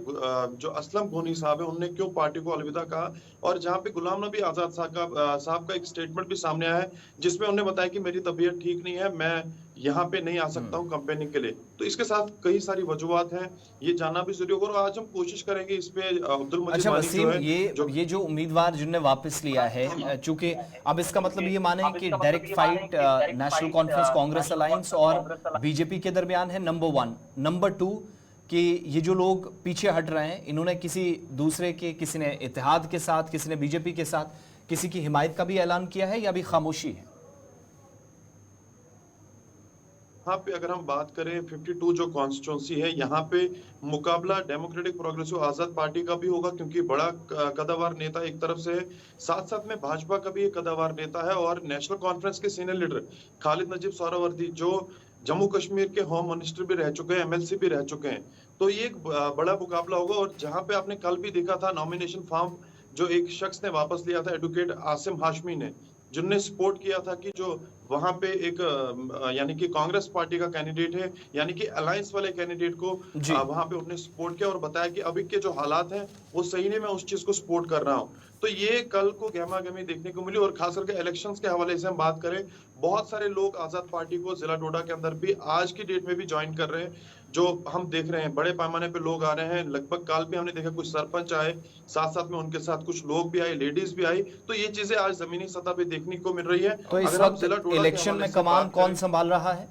जो असलम गोनी साहब है उन्होंने क्यों पार्टी को अलविदा कहा। और जहाँ पे गुलाम नबी आज़ाद साहब का एक स्टेटमेंट भी सामने आया है जिसमें उन्होंने बताया कि मेरी तबीयत ठीक नहीं है, मैं यहाँ पे नहीं आ सकता हूँ कैंपेनिंग के लिए। तो इसके साथ कई सारी वजूहत हैं, ये जानना भी जरूरी होगा और आज हम कोशिश करेंगे इस पे अब्दुल मजीद अच्छा वानी वसीम, जो है, ये जो उम्मीदवार जिन्होंने वापस लिया है, चूंकि अब इसका मतलब ये माने कि direct fight national conference Congress alliance और बीजेपी के दरमियान है, नंबर 1। नंबर 2 कि ये जो लोग पीछे हट रहे हैं, इन्होंने किसी दूसरे के, किसी ने इत्तेहाद के साथ, किसी ने बीजेपी के साथ, किसी की हिमायत का भी ऐलान किया है या अभी खामोशी है? यहाँ पे अगर हम बात करें 52 जो कॉन्स्टिट्यूंसी है, यहाँ पे मुकाबला डेमोक्रेटिक प्रोग्रेसिव आज़ाद पार्टी का भी होगा, क्योंकि बड़ा कदावार नेता एक तरफ से है, साथ साथ में भाजपा का भी एक कदावार नेता है और नेशनल कॉन्फ्रेंस के सीनियर लीडर खालिद नजीब सोहरावर्दी जो जम्मू कश्मीर के होम मिनिस्टर भी रह चुके हैं, MLC भी रह चुके हैं। तो ये एक बड़ा मुकाबला होगा। और जहाँ पे आपने कल भी देखा था, नॉमिनेशन फॉर्म जो एक शख्स ने वापस लिया था, एडवोकेट आसिम हाशमी ने, जिनने सपोर्ट किया था कि जो वहां पे एक यानी कि कांग्रेस पार्टी का कैंडिडेट है, यानी कि अलायंस वाले कैंडिडेट को वहां पे उन्होंने सपोर्ट किया और बताया कि अभी के जो हालात हैं वो सही नहीं, मैं उस चीज को सपोर्ट कर रहा हूं। तो ये कल को गहमा गहमी देखने को मिली। और खास करके इलेक्शंस के हवाले से हम बात करें, बहुत सारे लोग आजाद पार्टी को जिला डोडा के अंदर भी आज की डेट में भी ज्वाइन कर रहे हैं, जो हम देख रहे हैं बड़े पैमाने पे लोग आ रहे हैं। लगभग काल भी हमने देखा कुछ सरपंच आए, साथ साथ में उनके साथ कुछ लोग भी आए, लेडीज भी आई। तो ये चीजें आज जमीनी सतह पे देखने को मिल रही है। तो इस वक्त इलेक्शन में कमान कौन संभाल रहा है?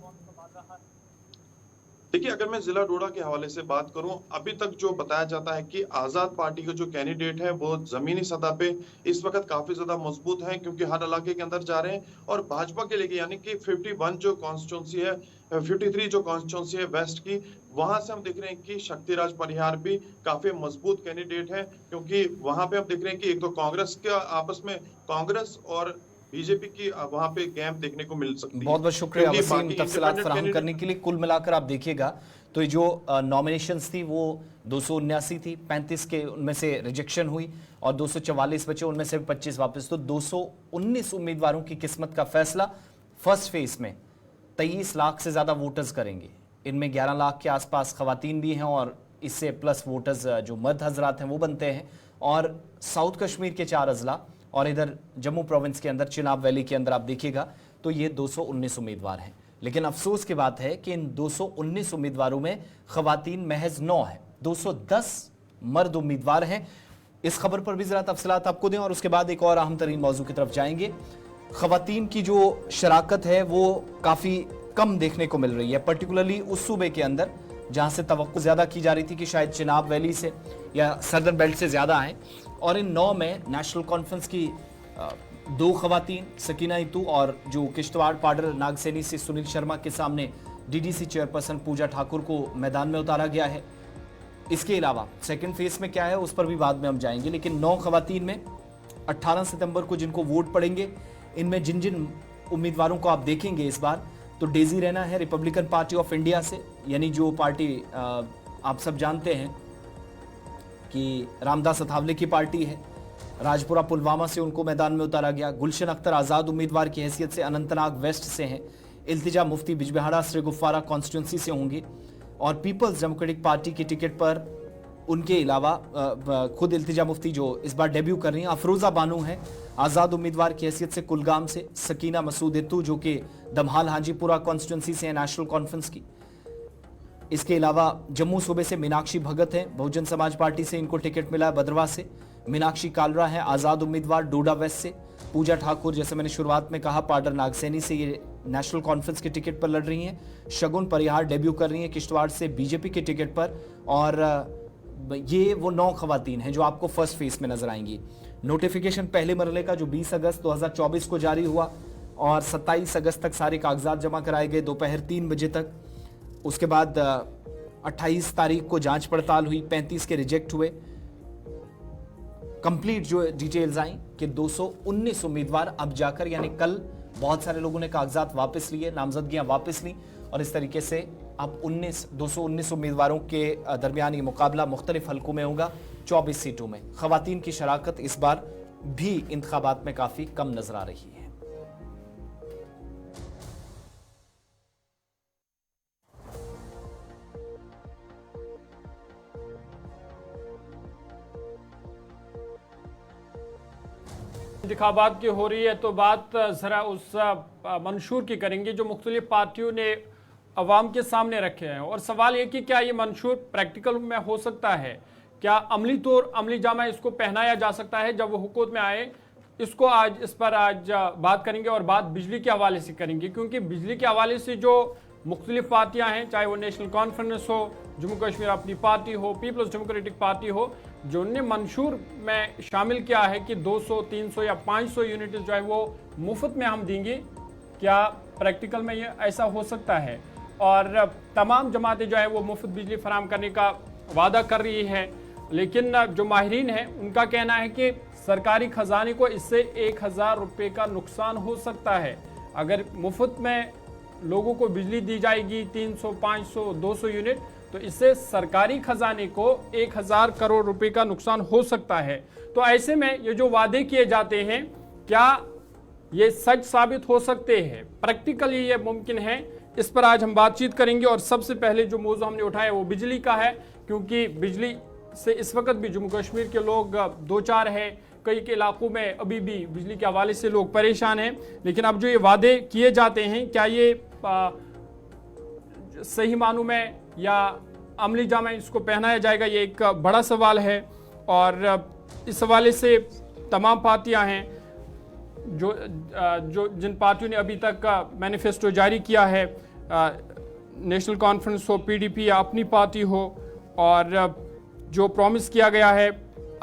देखिए, अगर मैं जिला डोडा के हवाले से बात करूं, अभी तक जो बताया जाता है कि आजाद पार्टी के जो कैंडिडेट है वो जमीनी सतह पे इस वक्त काफी ज्यादा मजबूत हैं, क्योंकि हर इलाके के अंदर जा रहे हैं। और भाजपा के लिए यानी कि 51 जो कॉन्स्टिट्यूंसी है, 53 जो कॉन्स्टिट्यूंसी है वेस्ट की, वहां से हम देख रहे हैं कि शक्तिराज परिहार भी काफी मजबूत कैंडिडेट है, क्योंकि वहां पे हम देख रहे हैं कि एक तो कांग्रेस के आपस में, कांग्रेस और बीजेपी की वहां पे गैप देखने को मिल सकती है। बहुत बहुत शुक्रिया क्योंकि वसीम बाकी तफसीलात independent फराहम candidate- करने के लिए। कुल मिलाकर आप देखिएगा तो ये जो नॉमिनेशंस थी वो 279 थी, 35 के उनमें से रिजेक्शन हुई और 244 बचे, उनमें से 25 वापस। तो 219 उम्मीदवारों की किस्मत का फैसला फर्स्ट फेज में 23 लाख से ज़्यादा वोटर्स करेंगे। इनमें 11 लाख के आसपास खवातीन भी हैं और इससे प्लस वोटर्स जो मर्द हजरात हैं वो बनते हैं। और साउथ कश्मीर के 4 अजला और इधर जम्मू प्रोविंस के अंदर चिनाब वैली के अंदर आप देखिएगा तो ये 219 उम्मीदवार हैं। लेकिन अफसोस की बात है कि इन 219 उम्मीदवारों में खवातीन महज 9 है, 210 मर्द उम्मीदवार हैं। इस खबर पर भी ज़रा तफसीलात आपको दें और उसके बाद एक और अहम तरीन मौजू की तरफ जाएंगे। खवातीन की जो शराकत है वो काफ़ी कम देखने को मिल रही है, पर्टिकुलरली उस सूबे के अंदर जहाँ से तवक्को ज़्यादा की जा रही थी कि शायद चिनाब वैली से या सदर्न बेल्ट से ज़्यादा आएँ। और इन 9 में नेशनल कॉन्फ्रेंस की 2 खवातीन सकीना इतू और जो किश्तवाड़ पाडर नागसैनी से सुनील शर्मा के सामने डीडीसी चेयरपर्सन पूजा ठाकुर को मैदान में उतारा गया है। इसके अलावा सेकंड फेज में क्या है उस पर भी बाद में हम जाएंगे। लेकिन 9 खवातीन में 18 सितंबर को जिनको वोट पड़ेंगे, इनमें जिन जिन उम्मीदवारों को आप देखेंगे इस बार, तो डेजी रैना है रिपब्लिकन पार्टी ऑफ इंडिया से, यानी जो पार्टी आप सब जानते हैं कि रामदास अथावले की पार्टी है। राजपुरा पुलवामा से उनको मैदान में उतारा गया। गुलशन अख्तर आज़ाद उम्मीदवार की हैसियत से अनंतनाग वेस्ट से हैं। इल्तिजा मुफ्ती बिजबिहाड़ा श्रीगुफ्फारा कॉन्स्टिट्यूंसी से होंगी। और पीपल्स डेमोक्रेटिक पार्टी की टिकट पर उनके अलावा खुद इल्तिजा मुफ्ती जो इस बार डेब्यू कर रही हैं, अफरोज़ा बानू हैं आज़ाद उम्मीदवार की हैसियत से कुलगाम से। सकीना मसूद इत्तू जो कि दमहाल हाजीपुरा कॉन्स्टिट्यूंसी से हैं नेशनल कॉन्फ्रेंस की। इसके अलावा जम्मू सूबे से मीनाक्षी भगत हैं, बहुजन समाज पार्टी से इनको टिकट मिला है बदरवा से। मीनाक्षी कालरा है आज़ाद उम्मीदवार डोडा वेस्ट से। पूजा ठाकुर जैसे मैंने शुरुआत में कहा पाडर नागसैनी से ये नेशनल कॉन्फ्रेंस के टिकट पर लड़ रही हैं। शगुन परिहार डेब्यू कर रही हैं किश्तवाड़ से बीजेपी के टिकट पर। और ये वो 9 खवातीन हैं जो आपको फर्स्ट फेज में नजर आएंगी। नोटिफिकेशन पहले मरहले का जो 20 अगस्त 2024 को जारी हुआ और 27 अगस्त तक सारे कागजात जमा कराए गए दोपहर 3 बजे तक। उसके बाद 28 तारीख को जांच पड़ताल हुई, 35 के रिजेक्ट हुए। कंप्लीट जो डिटेल्स आई कि 219 उम्मीदवार अब जाकर, यानी कल बहुत सारे लोगों ने कागजात वापस लिए, नामजदगियां वापस ली और इस तरीके से अब 219 उम्मीदवारों के दरमियान ये मुकाबला मुख्तलिफ हलकों में होगा 24 सीटों में। खवातीन की शराकत इस बार भी इंतखाबात में काफी कम नजर आ रही है। इंतखाबात की हो रही है तो बात ज़रा उस मंशूर की करेंगे जो मुख्तलिफ पार्टियों ने अवाम के सामने रखे हैं। और सवाल ये कि क्या ये मंशूर प्रैक्टिकल में हो सकता है, क्या अमली जामा इसको पहनाया जा सकता है जब वो हुकूमत में आए। इसको इस पर आज बात करेंगे और बात बिजली के हवाले से करेंगे, क्योंकि बिजली के हवाले से जो मुख्तलिफ पार्टियाँ हैं, चाहे वो नेशनल कॉन्फ्रेंस हो, जम्मू कश्मीर अपनी पार्टी हो, पीपल्स डेमोक्रेटिक पार्टी हो, जो उनने मंशूर में शामिल किया है कि 200, 300 या 500 यूनिट जो है वो मुफ्त में हम देंगे, क्या प्रैक्टिकल में ये ऐसा हो सकता है। और तमाम जमातें जो है वो मुफ्त बिजली फराहम करने का वादा कर रही है, लेकिन जो माहिरीन हैं उनका कहना है कि सरकारी खजाने को इससे 1000 रुपये का नुकसान हो सकता है। अगर मुफ्त में लोगों को बिजली दी जाएगी 300, 500, 200 यूनिट, तो इससे सरकारी खजाने को 1000 करोड़ रुपए का नुकसान हो सकता है। तो ऐसे में ये जो वादे किए जाते हैं, क्या ये सच साबित हो सकते हैं, प्रैक्टिकली ये मुमकिन है, इस पर आज हम बातचीत करेंगे। और सबसे पहले जो मौजू हमने उठाया वो बिजली का है, क्योंकि बिजली से इस वक्त भी जम्मू कश्मीर के लोग दो चार हैं, कई के इलाकों में अभी भी बिजली के हवाले से लोग परेशान हैं। लेकिन अब जो ये वादे किए जाते हैं, क्या ये सही मानों में या अमली जामा इसको पहनाया जाएगा, ये एक बड़ा सवाल है। और इस हवाले से तमाम पार्टियां हैं जो जिन पार्टियों ने अभी तक मैनिफेस्टो जारी किया है, नेशनल कॉन्फ्रेंस हो, पीडीपी या अपनी पार्टी हो, और जो प्रॉमिस किया गया है,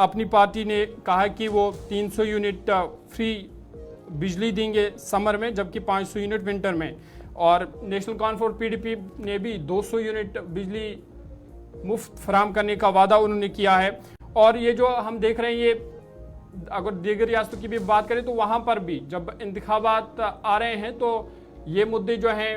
अपनी पार्टी ने कहा कि वो 300 यूनिट फ्री बिजली देंगे समर में, जबकि 500 यूनिट विंटर में। और नेशनल कॉन्फ्रेंस पीडीपी ने भी 200 यूनिट बिजली मुफ्त फराहम करने का वादा उन्होंने किया है। और ये जो हम देख रहे हैं, ये अगर दीगर रियासतों की भी बात करें तो वहाँ पर भी जब इंतखाबात आ रहे हैं तो ये मुद्दे जो हैं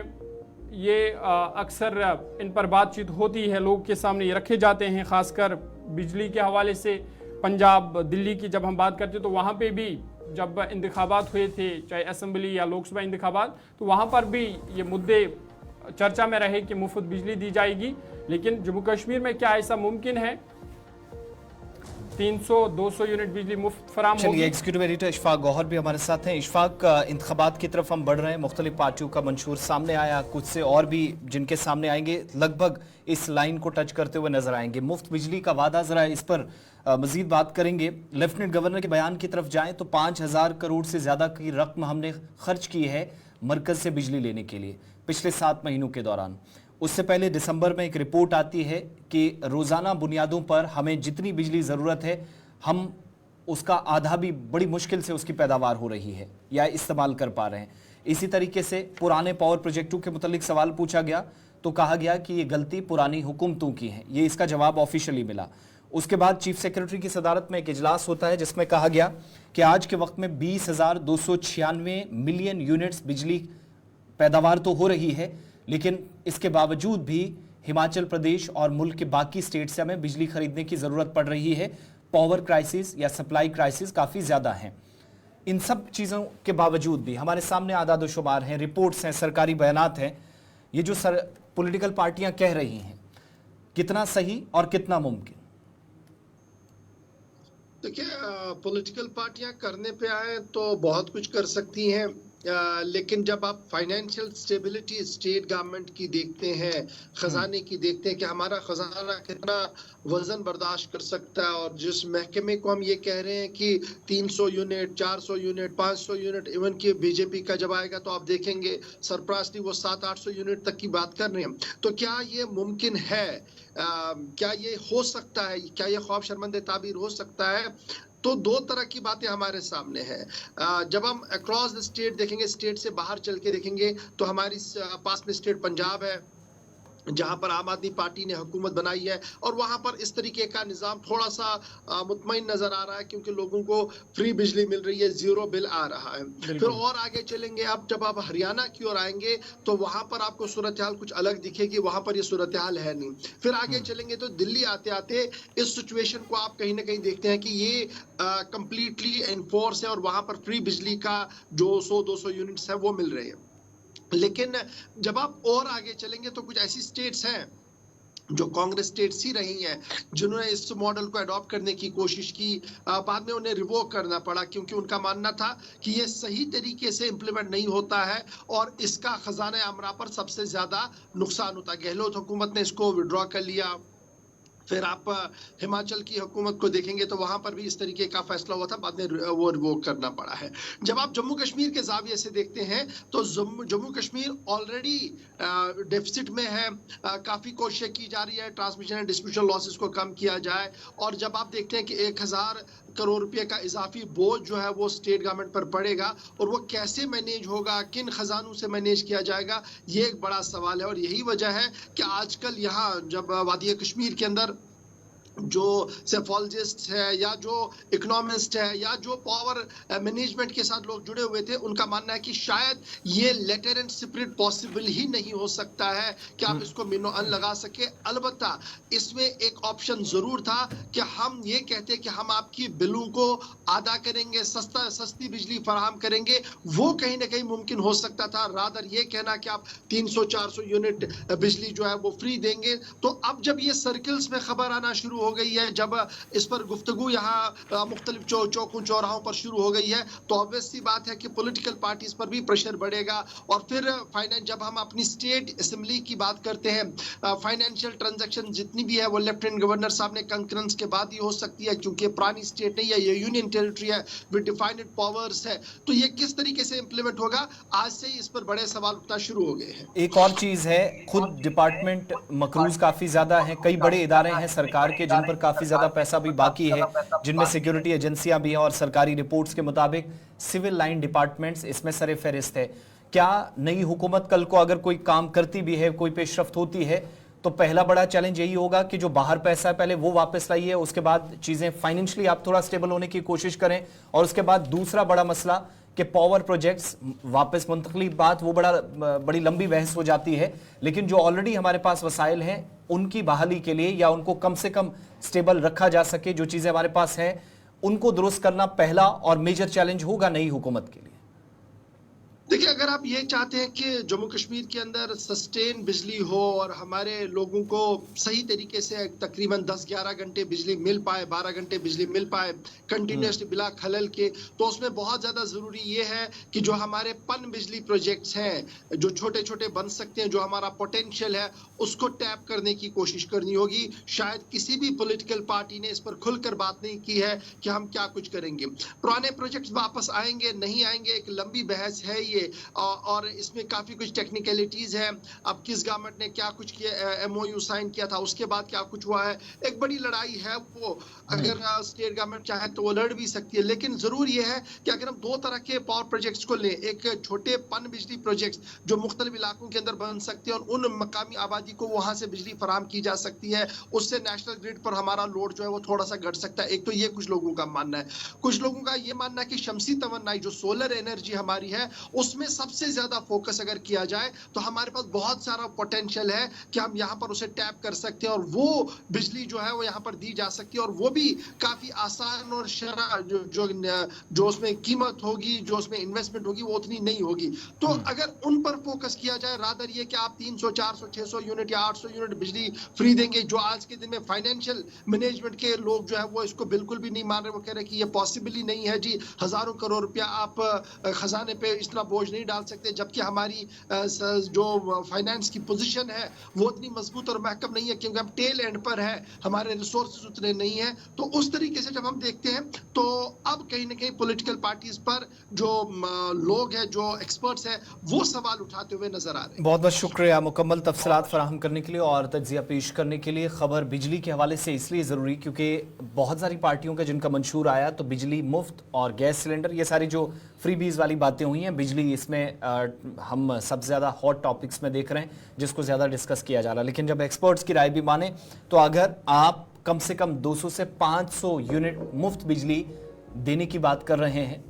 ये अक्सर इन पर बातचीत होती है, लोगों के सामने ये रखे जाते हैं। खासकर बिजली के हवाले से पंजाब दिल्ली की जब हम बात करते तो वहाँ पे भी जब इंतखाबात हुए थे, चाहे असेंबली या लोकसभा इंतखाबात, तो वहाँ पर भी ये मुद्दे चर्चा में रहे कि मुफ्त बिजली दी जाएगी। लेकिन जम्मू कश्मीर में क्या ऐसा मुमकिन है 300-200 यूनिट बिजली मुफ्त फराम होगी? चलिए, एग्जीक्यूटिव एडिटर इशफाक गौहर भी हमारे साथ हैं। इशफाक, इंतखाबात की तरफ हम बढ़ रहे हैं, मुख्तलिफ पार्टियों का मंशूर सामने आया, कुछ से और भी जिनके सामने आएंगे लगभग इस लाइन को टच करते हुए नजर आएंगे। मुफ्त बिजली का वादा, जरा इस पर मजीद बात करेंगे। लेफ्टिनेंट गवर्नर के बयान की तरफ जाएं तो 5000 करोड़ से ज्यादा की रकम हमने खर्च की है मरकज से बिजली लेने के लिए पिछले 7 महीनों के दौरान। उससे पहले दिसंबर में एक रिपोर्ट आती है कि रोजाना बुनियादों पर हमें जितनी बिजली ज़रूरत है हम उसका आधा भी बड़ी मुश्किल से उसकी पैदावार हो रही है या इस्तेमाल कर पा रहे हैं। इसी तरीके से पुराने पावर प्रोजेक्टों के मुतालिक सवाल पूछा गया तो कहा गया कि ये गलती पुरानी हुकूमतों की है, ये इसका जवाब ऑफिशियली मिला। उसके बाद चीफ सेक्रेटरी की सदारत में एक इजलास होता है जिसमें कहा गया कि आज के वक्त में 20,296 मिलियन यूनिट्स बिजली पैदावार तो हो रही है, लेकिन इसके बावजूद भी हिमाचल प्रदेश और मुल्क के बाकी स्टेट से हमें बिजली खरीदने की ज़रूरत पड़ रही है। पावर क्राइसिस या सप्लाई क्राइसिस काफ़ी ज़्यादा हैं। इन सब चीज़ों के बावजूद भी हमारे सामने आदाद शुमार हैं, रिपोर्ट्स हैं, सरकारी बयानात हैं। ये जो पॉलिटिकल पार्टियां कह रही हैं, कितना सही और कितना मुमकिन? देखिए, पॉलिटिकल पार्टियां करने पे आए तो बहुत कुछ कर सकती हैं, लेकिन जब आप फाइनेंशियल स्टेबिलिटी स्टेट गवर्नमेंट की देखते हैं, खजाने की देखते हैं कि हमारा खजाना कितना वजन बर्दाश्त कर सकता है, और जिस महकमे को हम ये कह रहे हैं कि 300 यूनिट, 400 यूनिट, 500 यूनिट, इवन कि बीजेपी का जब आएगा तो आप देखेंगे सरप्रास्टली वो 700-800 यूनिट तक की बात कर रहे हैं। तो क्या ये मुमकिन है? क्या ये हो सकता है? क्या ये ख्वाब शर्मंदे ताबीर हो सकता है? तो दो तरह की बातें हमारे सामने हैं। जब हम अक्रॉस द स्टेट देखेंगे, स्टेट से बाहर चल के देखेंगे, तो हमारी पास में स्टेट पंजाब है जहां पर आम आदमी पार्टी ने हुकूमत बनाई है, और वहां पर इस तरीके का निज़ाम थोड़ा सा मुतमईन नजर आ रहा है क्योंकि लोगों को फ्री बिजली मिल रही है, जीरो बिल आ रहा है। फिर और आगे चलेंगे, अब जब आप हरियाणा की ओर आएंगे तो वहां पर आपको सूरत हाल कुछ अलग दिखेगी, वहां पर ये सूरत हाल है नहीं। फिर आगे चलेंगे तो दिल्ली आते आते इस सिचुएशन को आप कहीं ना कहीं देखते हैं कि ये कंप्लीटली एनफोर्स है और वहां पर फ्री बिजली का जो 100-200 यूनिट्स है वो मिल रहे हैं। लेकिन जब आप और आगे चलेंगे तो कुछ ऐसी स्टेट्स हैं जो कांग्रेस स्टेट्स ही रही हैं जिन्होंने इस मॉडल को अडॉप्ट करने की कोशिश की, बाद में उन्हें रिवोक करना पड़ा क्योंकि उनका मानना था कि ये सही तरीके से इंप्लीमेंट नहीं होता है और इसका खजाने आमरा पर सबसे ज्यादा नुकसान होता है। गहलोत हुकूमत ने इसको विड्रॉ कर लिया। फिर आप हिमाचल की हुकूमत को देखेंगे तो वहां पर भी इस तरीके का फैसला हुआ था, बाद में वो रिवोक करना पड़ा है। जब आप जम्मू कश्मीर के जाविये से देखते हैं तो जम्मू कश्मीर ऑलरेडी डेफिसिट में है, काफी कोशिशें की जा रही है ट्रांसमिशन एंड डिस्ट्रीब्यूशन लॉसेस को कम किया जाए, और जब आप देखते हैं कि 1000 करोड़ रुपए का इजाफी बोझ जो है वो स्टेट गवर्नमेंट पर पड़ेगा और वो कैसे मैनेज होगा, किन खजानों से मैनेज किया जाएगा, ये एक बड़ा सवाल है। और यही वजह है कि आजकल यहाँ जब वादी कश्मीर के अंदर जो सेफोलॉजिस्ट है या जो इकोनॉमिस्ट है या जो पावर मैनेजमेंट के साथ लोग जुड़े हुए थे, उनका मानना है कि शायद ये लेटर एंड स्पिरिट पॉसिबल ही नहीं हो सकता है कि आप इसको मिनो अन लगा सके। अलबत्ता इसमें एक ऑप्शन जरूर था कि हम ये कहते कि हम आपकी बिलों को आदा करेंगे, सस्ती बिजली फराहम करेंगे, वो कहीं ना कहीं मुमकिन हो सकता था। रादर ये कहना कि आप 300-400 यूनिट बिजली जो है वो फ्री देंगे। तो अब जब ये सर्कल्स में खबर आना शुरू हो गई है, जब इस पर गुफ्तगू यहाँ मुख्तलिफ चौकों चौराहों पर शुरू हो गई है, तो ऑब्वियस सी बात है कि पॉलिटिकल पार्टीज पर भी प्रेशर बढ़ेगा। और फिर फाइनेंस, जब हम अपनी स्टेट असेंबली की बात करते हैं, फाइनेंशियल ट्रांजैक्शन जितनी भी है वो लेफ्टिनेंट गवर्नर साहब ने कंकरेंस के बाद ही हो सकती है क्योंकि पुरानी स्टेट नहीं है, ये यूनियन टेरिटरी है विद डिफाइंड पावर्स है। तो ये किस तरीके से इंप्लीमेंट होगा, आज से ही इस पर बड़े सवाल उठना शुरू हो गए हैं। एक और चीज है, खुद डिपार्टमेंट मकरूज काफी ज्यादा है, कई बड़े इदारे हैं सरकार के जिन पर काफी ज्यादा पैसा भी बाकी है, जिनमें सिक्योरिटी एजेंसियां भी हैं और सरकारी रिपोर्ट्स के मुताबिक सिविल लाइन डिपार्टमेंट्स इसमें सरे फहरिस्त है। क्या नई हुकूमत कल को अगर कोई काम करती भी है, कोई पेशरफ्त होती है, तो पहला बड़ा चैलेंज यही होगा कि जो बाहर पैसा है पहले वो वापस लाइए, उसके बाद चीजें फाइनेंशियली आप थोड़ा स्टेबल होने की कोशिश करें, और उसके बाद दूसरा बड़ा मसला कि पावर प्रोजेक्ट्स वापस मुंतकली बात वो बड़ी लंबी बहस हो जाती है, लेकिन जो ऑलरेडी हमारे पास वसाइल हैं उनकी बहाली के लिए या उनको कम से कम स्टेबल रखा जा सके, जो चीजें हमारे पास हैं उनको दुरुस्त करना पहला और मेजर चैलेंज होगा नई हुकूमत के लिए। देखिए, अगर आप ये चाहते हैं कि जम्मू कश्मीर के अंदर सस्टेन बिजली हो और हमारे लोगों को सही तरीके से तकरीबन 10-11 घंटे बिजली मिल पाए, 12 घंटे बिजली मिल पाए कंटिन्यूसली बिला खलल के, तो उसमें बहुत ज़्यादा ज़रूरी ये है कि जो हमारे पन बिजली प्रोजेक्ट्स हैं, जो छोटे छोटे बन सकते हैं, जो हमारा पोटेंशियल है, उसको टैप करने की कोशिश करनी होगी। शायद किसी भी पॉलिटिकल पार्टी ने इस पर खुलकर बात नहीं की है कि हम क्या कुछ करेंगे। पुराने प्रोजेक्ट्स वापस आएंगे नहीं आएंगे एक लंबी बहस है ये, और इसमें काफी कुछ टेक्निकलिटीज है। अब किस गवर्नमेंट ने क्या कुछ किया, एमओयू साइन किया था, उसके बाद क्या कुछ हुआ है, एक बड़ी लड़ाई है वो। अगर स्टेट गवर्नमेंट चाहे तो वो लड़ भी सकती है, लेकिन जरूर ये है कि अगर हम दो तरह के पावर प्रोजेक्ट्स को लें, एक छोटे पन बिजली प्रोजेक्ट्स जो मुख्तलिफ इलाकों के अंदर बन सकते हैं और उन मकामी आबादी को वहां से बिजली फराहम की जा सकती है, उससे नेशनल ग्रिड पर हमारा लोड जो है वो थोड़ा सा घट सकता है। एक तो ये कुछ लोगों का मानना है। कुछ लोगों का ये मानना है कि शमसी तवन्नाई जो सोलर एनर्जी हमारी है उसमें सबसे ज्यादा फोकस अगर किया जाए तो हमारे पास बहुत सारा पोटेंशियल है कि हम यहाँ पर उसे टैप कर सकते हैं और वो बिजली जो है वो यहाँ पर दी जा सकती है, और वो भी काफी आसान और शरा जो उसमें कीमत होगी, जो उसमें इन्वेस्टमेंट होगी वो उतनी नहीं होगी। तो अगर उन पर फोकस किया जाए, रादर ये कि आप 300, 400, 600 यूनिट या 800 यूनिट बिजली फ्री देंगे, जो आज के दिन में फाइनेंशियल मैनेजमेंट के लोग जो है वो इसको बिल्कुल भी नहीं मान रहे। वो कह रहे कि ये पॉसिबल ही नहीं है जी, हजारों करोड़ रुपया आप खजाने पे इतना बोझ नहीं डाल सकते, जबकि हमारी जो फाइनेंस की पोजीशन है वो उतनी मजबूत और महकम नहीं है, क्योंकि हम टेल एंड पर है, हमारे रिसोर्सेज उतने नहीं है। तो उस तरीके से जब हम देखते हैं तो अब कहीं ना कहीं पॉलिटिकल पार्टीज पर जो लोग हैं, जो एक्सपर्ट्स हैं, वो सवाल उठाते हुए नजर आ रहे हैं। बहुत बहुत शुक्रिया मुकम्मल तफसीलात फराहम करने के लिए और तज्जिया पेश करने के लिए। खबर बिजली के हवाले से इसलिए ज़रूरी क्योंकि बहुत सारी पार्टियों का जिनका मंशूर आया तो बिजली मुफ्त और गैस सिलेंडर, ये सारी जो फ्रीबीज वाली बातें हुई हैं, बिजली इसमें हम सबसे ज़्यादा हॉट टॉपिक्स में देख रहे हैं जिसको ज़्यादा डिस्कस किया जा रहा है। लेकिन जब एक्सपर्ट्स की राय भी माने तो अगर आप कम से कम 200 से 500 यूनिट मुफ्त बिजली देने की बात कर रहे हैं,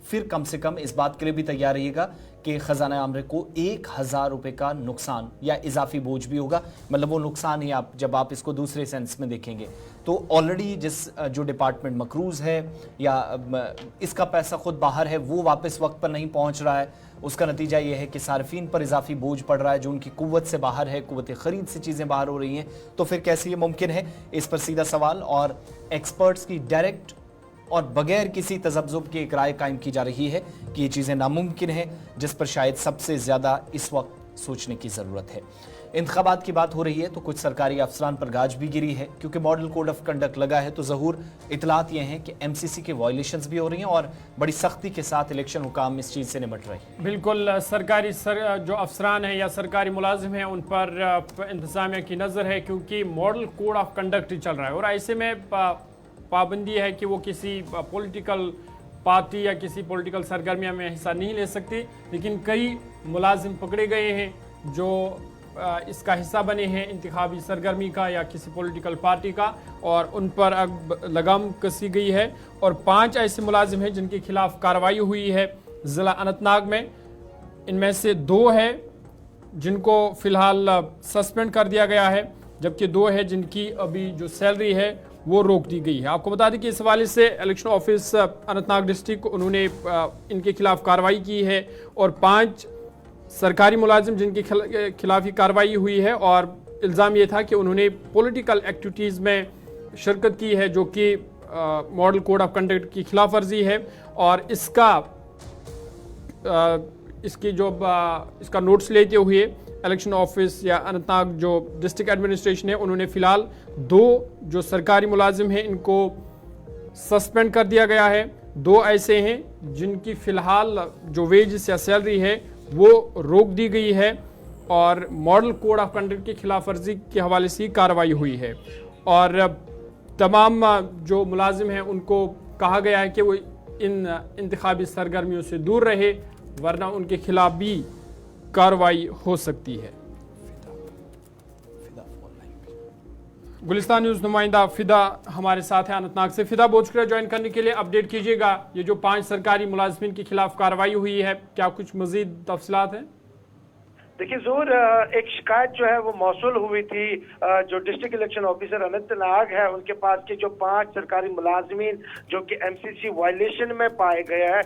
फिर कम से कम इस बात के लिए भी तैयार रहिएगा कि खजाना आमरे को 1000 रुपये का नुकसान या इजाफी बोझ भी होगा। मतलब वो नुकसान ही आप जब आप इसको दूसरे सेंस में देखेंगे तो ऑलरेडी जो डिपार्टमेंट मकरूज़ है या इसका पैसा खुद बाहर है वो वापस वक्त पर नहीं पहुंच रहा है, उसका नतीजा ये है कि सार्फिन पर इजाफी बोझ पड़ रहा है जो उनकी कुव्वत से बाहर है, कुव्वत ख़रीद से चीज़ें बाहर हो रही हैं। तो फिर कैसे ये मुमकिन है, इस पर सीधा सवाल और एक्सपर्ट्स की डायरेक्ट और बगैर किसी तजब्जुब की एक राय कायम की जा रही है कि ये चीज़ें नामुमकिन हैं, जिस पर शायद सबसे ज़्यादा इस वक्त सोचने की ज़रूरत है। इंतखाबात की बात हो रही है तो कुछ सरकारी अफसरान पर गाज भी गिरी है, क्योंकि मॉडल कोड ऑफ कंडक्ट लगा है तो ज़हूर इतलात ये हैं कि MCC के वायलेशंस भी हो रही हैं और बड़ी सख्ती के साथ इलेक्शन हुकाम इस चीज़ से निपट रहे हैं। बिल्कुल, सरकारी जो अफसरान हैं या सरकारी मुलाजिम हैं उन पर इंतज़ामिया की नज़र है, क्योंकि मॉडल कोड ऑफ कंडक्ट चल रहा है और ऐसे में पाबंदी है कि वो किसी पॉलिटिकल पार्टी या किसी पॉलिटिकल सरगर्मिया में हिस्सा नहीं ले सकती। लेकिन कई मुलाजिम पकड़े गए हैं जो इसका हिस्सा बने हैं इंतखाबी सरगर्मी का या किसी पॉलिटिकल पार्टी का, और उन पर अब लगाम कसी गई है। और 5 ऐसे मुलाजिम हैं जिनके खिलाफ कार्रवाई हुई है ज़िला अनंतनाग में। इनमें से 2 है जिनको फ़िलहाल सस्पेंड कर दिया गया है, जबकि 2 है जिनकी अभी जो सैलरी है वो रोक दी गई है। आपको बता दें कि इस हवाले से इलेक्शन ऑफिस अनंतनाग डिस्ट्रिक्ट उन्होंने इनके खिलाफ कार्रवाई की है और 5 सरकारी मुलाजिम जिनके खिलाफ ही कार्रवाई हुई है, और इल्ज़ाम ये था कि उन्होंने पॉलिटिकल एक्टिविटीज़ में शिरकत की है जो कि मॉडल कोड ऑफ कंडक्ट की खिलाफ वर्जी है। और इसका नोट्स लेते हुए इलेक्शन ऑफिस या अनंतनाग जो डिस्ट्रिक्ट एडमिनिस्ट्रेशन है उन्होंने फ़िलहाल 2 जो सरकारी मुलाजिम हैं इनको सस्पेंड कर दिया गया है। 2 ऐसे हैं जिनकी फ़िलहाल जो वेजेस या सैलरी है वो रोक दी गई है और मॉडल कोड ऑफ कंडक्ट की खिलाफ वर्जी के हवाले से कार्रवाई हुई है। और तमाम जो मुलाजिम हैं उनको कहा गया है कि वो इन इंतखाबी सरगर्मियों से दूर रहे, वरना उनके खिलाफ भी कार्रवाई हो सकती है। गुलिस्तान न्यूज़ नुमाइंदा फिदा हमारे साथ है अनंतनाग से। फिदा, बहुत शुक्रिया ज्वाइन करने के लिए। अपडेट कीजिएगा, ये जो 5 सरकारी मुलाजमीन के खिलाफ कार्रवाई हुई है, क्या कुछ मजीद तफसीलात हैं? देखिए जोर, एक शिकायत जो है वो मौसूल हुई थी। जो डिस्ट्रिक्ट इलेक्शन ऑफिसर अनंतनाग है, उनके पास के जो 5 सरकारी मुलाजमीन जो कि एमसीसी वायलेशन में पाए गए हैं,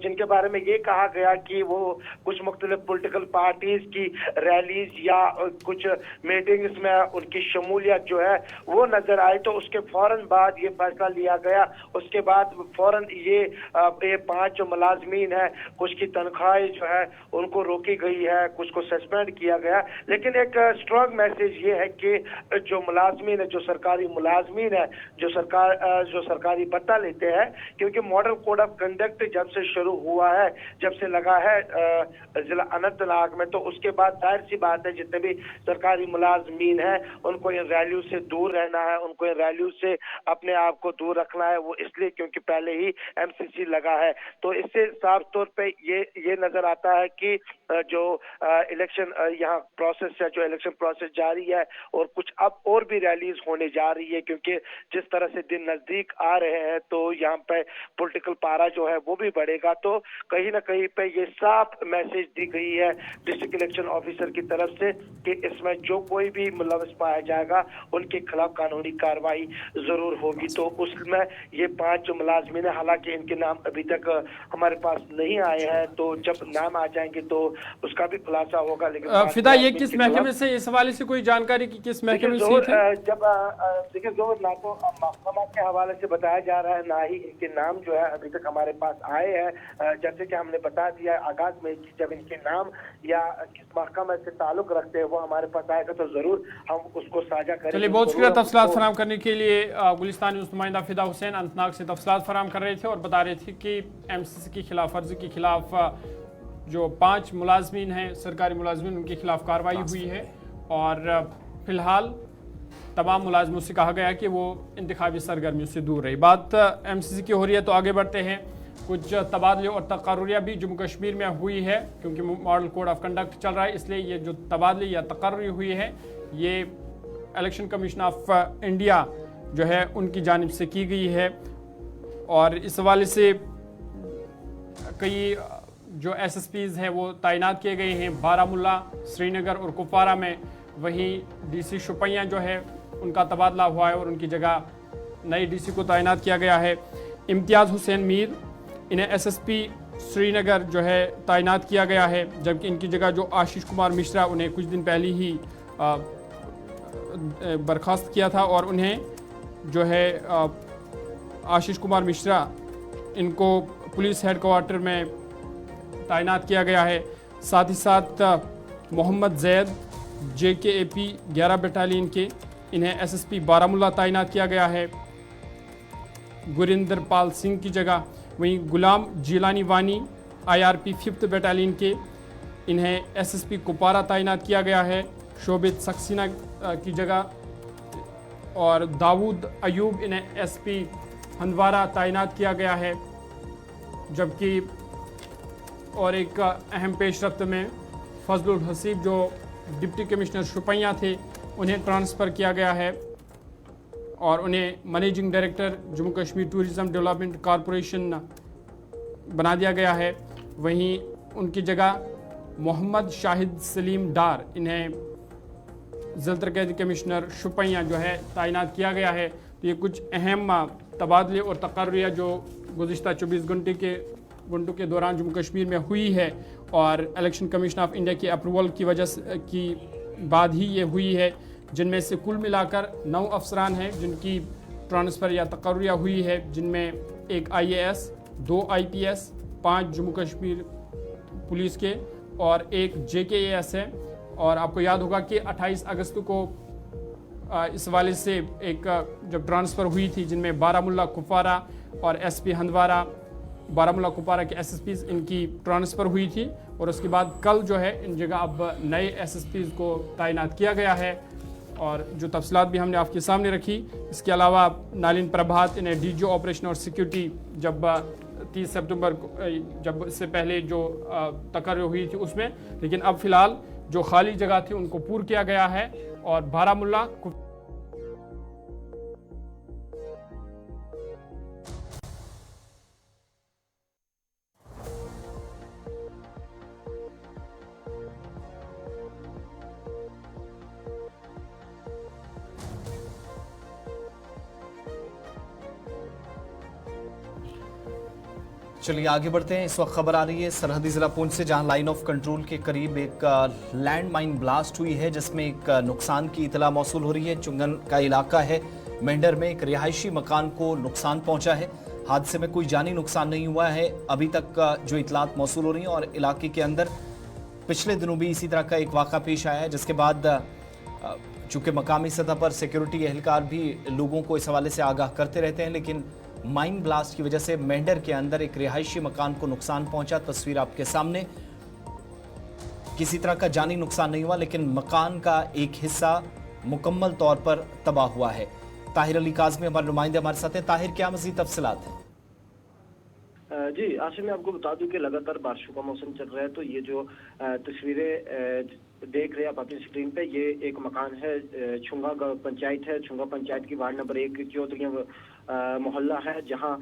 जिनके बारे में ये कहा गया कि वो कुछ मुख्तलिफ पॉलिटिकल पार्टीज की रैलीज या कुछ मीटिंग्स में उनकी शमूलियत जो है वो नजर आई, तो उसके फौरन बाद ये फैसला लिया गया। उसके बाद फौरन ये 5 जो मुलाजमीन है, कुछ की तनख्वाहें जो है उनको रोकी गई है, कुछ को सस्पेंड किया गया। लेकिन एक स्ट्रॉन्ग मैसेज ये है कि जो मुलाजमीन है, जो सरकारी मुलाजमीन है, जो सरकारी भत्ता लेते हैं, क्योंकि मॉडल कोड ऑफ कंडक्ट जब से शुरू हुआ है, जब से लगा है जिला अनंतनाग में, तो उसके बाद जाहिर सी बात है जितने भी सरकारी मुलाजमीन हैं उनको इन रैलियों से दूर रहना है, उनको इन रैलियों से अपने आप को दूर रखना है। वो इसलिए क्योंकि पहले ही एमसीसी लगा है। तो इससे साफ तौर पे ये नजर आता है कि जो इलेक्शन यहाँ प्रोसेस है, जो इलेक्शन प्रोसेस जारी है, और कुछ अब और भी रैलीज होने जा रही है, क्योंकि जिस तरह से दिन नजदीक आ रहे हैं तो यहाँ पे पॉलिटिकल पारा जो है वो भी बढ़ेगा। तो कहीं ना कहीं पे ये साफ मैसेज दी गई है डिस्ट्रिक्ट इलेक्शन ऑफिसर की तरफ से कि इसमें जो कोई भी मुलविस पाया जाएगा उनके खिलाफ कानूनी कार्रवाई जरूर होगी। तो उसमें ये 5 जो मुलाजमीन है, हालांकि इनके नाम अभी तक हमारे पास नहीं आए हैं, तो जब नाम आ जाएंगे तो उसका भी खुलासा होगा। लेकिन फिदा, ये किस महकमे से, इस हवाले से कोई जानकारी की किस महकमे से थे? जब देखिए जोर, ना तो महकमा के हवाले से बताया जा रहा है, ना ही इनके नाम जो है अभी तक हमारे पास आए हैं। जैसे कि हमने बता दिया आगाज में कि जब इनके नाम या किस महकमा से ताल्लुक रखते हैं वो हमारे पास आएगा तो जरूर हम उसको साझा करेंगे। चलिए, बहुत शुक्रिया तफसीलात फराहम करने के लिए। गुलिस्तान न्यूज़ नुमाइंदा फिदा हुसैन अनंतनाग से तफसीलात फराहम कर रहे थे और बता रहे थे कि एमसीसी की खिलाफ वर्जी के खिलाफ जो 5 मुलाजमीन हैं, सरकारी मुलाजमीन, उनके खिलाफ कार्रवाई हुई है और फिलहाल तमाम मुलाजमों से कहा गया कि वो इंतखाबी सरगर्मियों से दूर रही। बात एमसीसी की हो रही है तो आगे बढ़ते हैं। कुछ तबादले और तकर्रुरियाँ भी जम्मू कश्मीर में हुई है, क्योंकि मॉडल कोड ऑफ कंडक्ट चल रहा है, इसलिए ये जो तबादले या तकर्रुरी हुई है ये इलेक्शन कमीशन ऑफ इंडिया जो है उनकी जानिब से की गई है। और इस हवाले से कई जो एसएसपीज़ हैं वो तैनात किए गए हैं बारामूला, श्रीनगर और कुपवारा में। वहीं डीसी शुपैया जो है उनका तबादला हुआ है और उनकी जगह नई डीसी को तैनात किया गया है। इम्तियाज़ हुसैन मीर, इन्हें एसएसपी श्रीनगर जो है तैनात किया गया है, जबकि इनकी जगह जो आशीष कुमार मिश्रा, उन्हें कुछ दिन पहले ही बर्खास्त किया था और उन्हें जो है आशीष कुमार मिश्रा, इनको पुलिस हेडक्वार्टर में तैनात किया गया है। साथ ही साथ मोहम्मद जैद JKAP 11 बटालियन के, इन्हें SSP बारामूला तैनात किया गया है गुरिंदर पाल सिंह की जगह। वहीं गुलाम जिलानी वानी IRP 5th बटालियन के, इन्हें SSP कुपवारा तैनात किया गया है शोभित सक्सेना की जगह। और दाऊद अयूब, इन्हें SP हंदवारा तैनात किया गया है। जबकि और एक अहम पेशरफ्त में फजलुल हसीब जो डिप्टी कमिश्नर शुपैया थे, उन्हें ट्रांसफ़र किया गया है और उन्हें managing director Jammu Kashmir tourism development corporation बना दिया गया है। वहीं उनकी जगह मोहम्मद शाहिद सलीम डार, इन्हें ज़िला तरक्याती कमिश्नर शुपैया जो है तैनात किया गया है। तो ये कुछ अहम तबादले और तकर्रियाँ जो गुज़िश्ता 24 घंटों के दौरान जम्मू कश्मीर में हुई है और इलेक्शन कमीशन ऑफ इंडिया की अप्रूवल की वजह से की बाद ही ये हुई है, जिनमें से कुल मिलाकर 9 अफसरान हैं जिनकी ट्रांसफ़र या तकर्रियाँ हुई है, जिनमें एक IAS, 2 IPS, 5 Jammu Kashmir police के और एक JKAS है। और आपको याद होगा कि 28 अगस्त को इस वाले से एक जब ट्रांसफ़र हुई थी, जिनमें बारामूला, कुपवारा और SP हंदवारा, बारामूला कुपवारा के SSPs इनकी ट्रांसफ़र हुई थी और उसके बाद कल जो है इन जगह अब नए SSPs को तैनात किया गया है। और जो तफसीलात भी हमने आपके सामने रखी। इसके अलावा नालिन प्रभात, इन्हें DG ऑपरेशन और सिक्योरिटी जब 30 सितंबर को, जब इससे पहले जो तकर्री हुई थी उसमें, लेकिन अब फिलहाल जो खाली जगह थी उनको पूरा किया गया है। और बारामूला चलिए आगे बढ़ते हैं। इस वक्त खबर आ रही है सरहदी जिला पुंछ से, जहां लाइन ऑफ कंट्रोल के करीब एक लैंड माइन ब्लास्ट हुई है, जिसमें एक नुकसान की इतला मौसूल हो रही है। चुंगन का इलाका है, मेंढर में एक रिहायशी मकान को नुकसान पहुंचा है। हादसे में कोई जानी नुकसान नहीं हुआ है अभी तक जो इतलात मौसूल हो रही हैं। और इलाके के अंदर पिछले दिनों भी इसी तरह का एक वाक़ा पेश आया है, जिसके बाद चूंकि मकामी सतह पर सिक्योरिटी एहलकार भी लोगों को इस हवाले से आगाह करते रहते हैं, लेकिन माइन ब्लास्ट की वजह से मेंढर के अंदर एक रिहायशी मकान को नुकसान पहुंचा। तस्वीर आपके सामने, किसी तरह का जानी नुकसान नहीं हुआ, लेकिन मकान का एक हिस्सा मुकम्मल तौर पर तबाह हुआ है। ताहिर अली काज़मी हमारे नुमाइंदे हमारे साथ हैं। ताहिर, क्या मज़ीद तफसीलात हैं? जी आसिफ, मैं आपको बता दूं कि लगातार बारिशों का मौसम चल रहा है, तो ये जो तस्वीरें देख रहे हैं आप अपनी स्क्रीन पे, ये एक मकान है, छुंगा पंचायत है, छुंगा पंचायत की वार्ड नंबर 1 चौधरी मोहल्ला है, जहां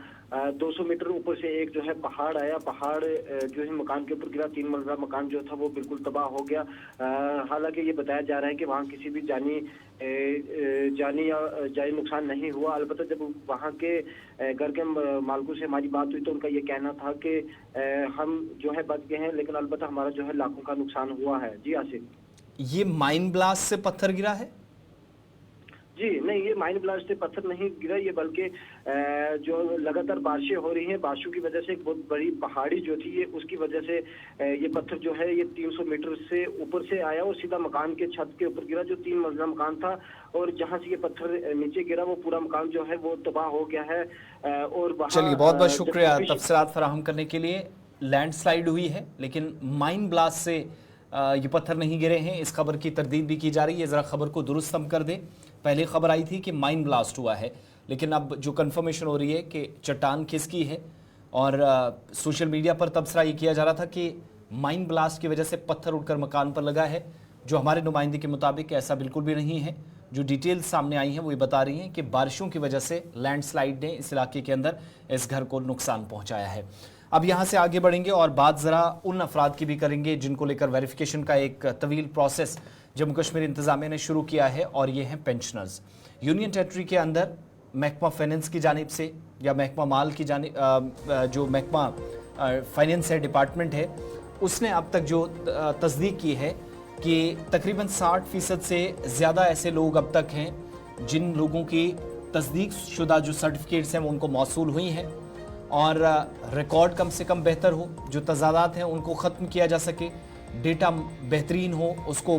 200 मीटर ऊपर से एक जो है पहाड़ आया। पहाड़ जो है मकान के ऊपर गिरा। 3 मंजिला मकान जो था वो बिल्कुल तबाह हो गया। हालांकि ये बताया जा रहा है कि वहाँ किसी भी जानी नुकसान नहीं हुआ। अलबत्ता जब वहाँ के घर के मालिकों से हमारी बात हुई तो उनका ये कहना था कि हम जो है बच गए हैं, लेकिन अलबत्ता हमारा जो है लाखों का नुकसान हुआ है। जी आसिफ, ये माइन ब्लास्ट से पत्थर गिरा है? जी नहीं, ये माइन ब्लास्ट से पत्थर नहीं गिरा, ये बल्कि जो लगातार बारिशें हो रही हैं, बारिशों की वजह से एक बहुत बड़ी पहाड़ी जो थी, ये उसकी वजह से ये पत्थर जो है ये 300 मीटर से ऊपर से आया और सीधा मकान के छत के ऊपर गिरा, जो 3 मंजिला मकान था। और जहां से ये पत्थर नीचे गिरा वो पूरा मकान जो है वो तबाह हो गया है। और चलिए, बहुत बहुत शुक्रिया तफसीलात फराहम करने के लिए। लैंडस्लाइड हुई है, लेकिन माइन ब्लास्ट से ये पत्थर नहीं गिरे हैं, इस खबर की तरदीद भी की जा रही है। ज़रा खबर को दुरुस्त हम कर दें। पहले खबर आई थी कि माइन ब्लास्ट हुआ है, लेकिन अब जो कंफर्मेशन हो रही है कि चट्टान खिसकी है। और सोशल मीडिया पर तबसरा ये किया जा रहा था कि माइन ब्लास्ट की वजह से पत्थर उड़कर मकान पर लगा है, जो हमारे नुमाइंदे के मुताबिक ऐसा बिल्कुल भी नहीं है। जो डिटेल्स सामने आई हैं वो ये बता रही हैं कि बारिशों की वजह से लैंडस्लाइड ने इस इलाके के अंदर इस घर को नुकसान पहुँचाया है। अब यहाँ से आगे बढ़ेंगे और बात ज़रा उन अफराद की भी करेंगे जिनको लेकर वेरिफिकेशन का एक तवील प्रोसेस जम्मू कश्मीर इंतज़ामिया ने शुरू किया है, और ये हैं पेंशनर्स। यूनियन टेरिटरी के अंदर महकमा फाइनेंस की जानिब से या महकमा माल की जानिब, जो महकमा फाइनेंस है, डिपार्टमेंट है, उसने अब तक जो तस्दीक की है कि तकरीबन 60% से ज़्यादा ऐसे लोग अब तक हैं जिन लोगों की तस्दीक शुदा जो सर्टिफिकेट्स हैं वो उनको मौसूल हुई हैं, और रिकॉर्ड कम से कम बेहतर हो, जो तजादात हैं उनको ख़त्म किया जा सके, डेटा बेहतरीन हो, उसको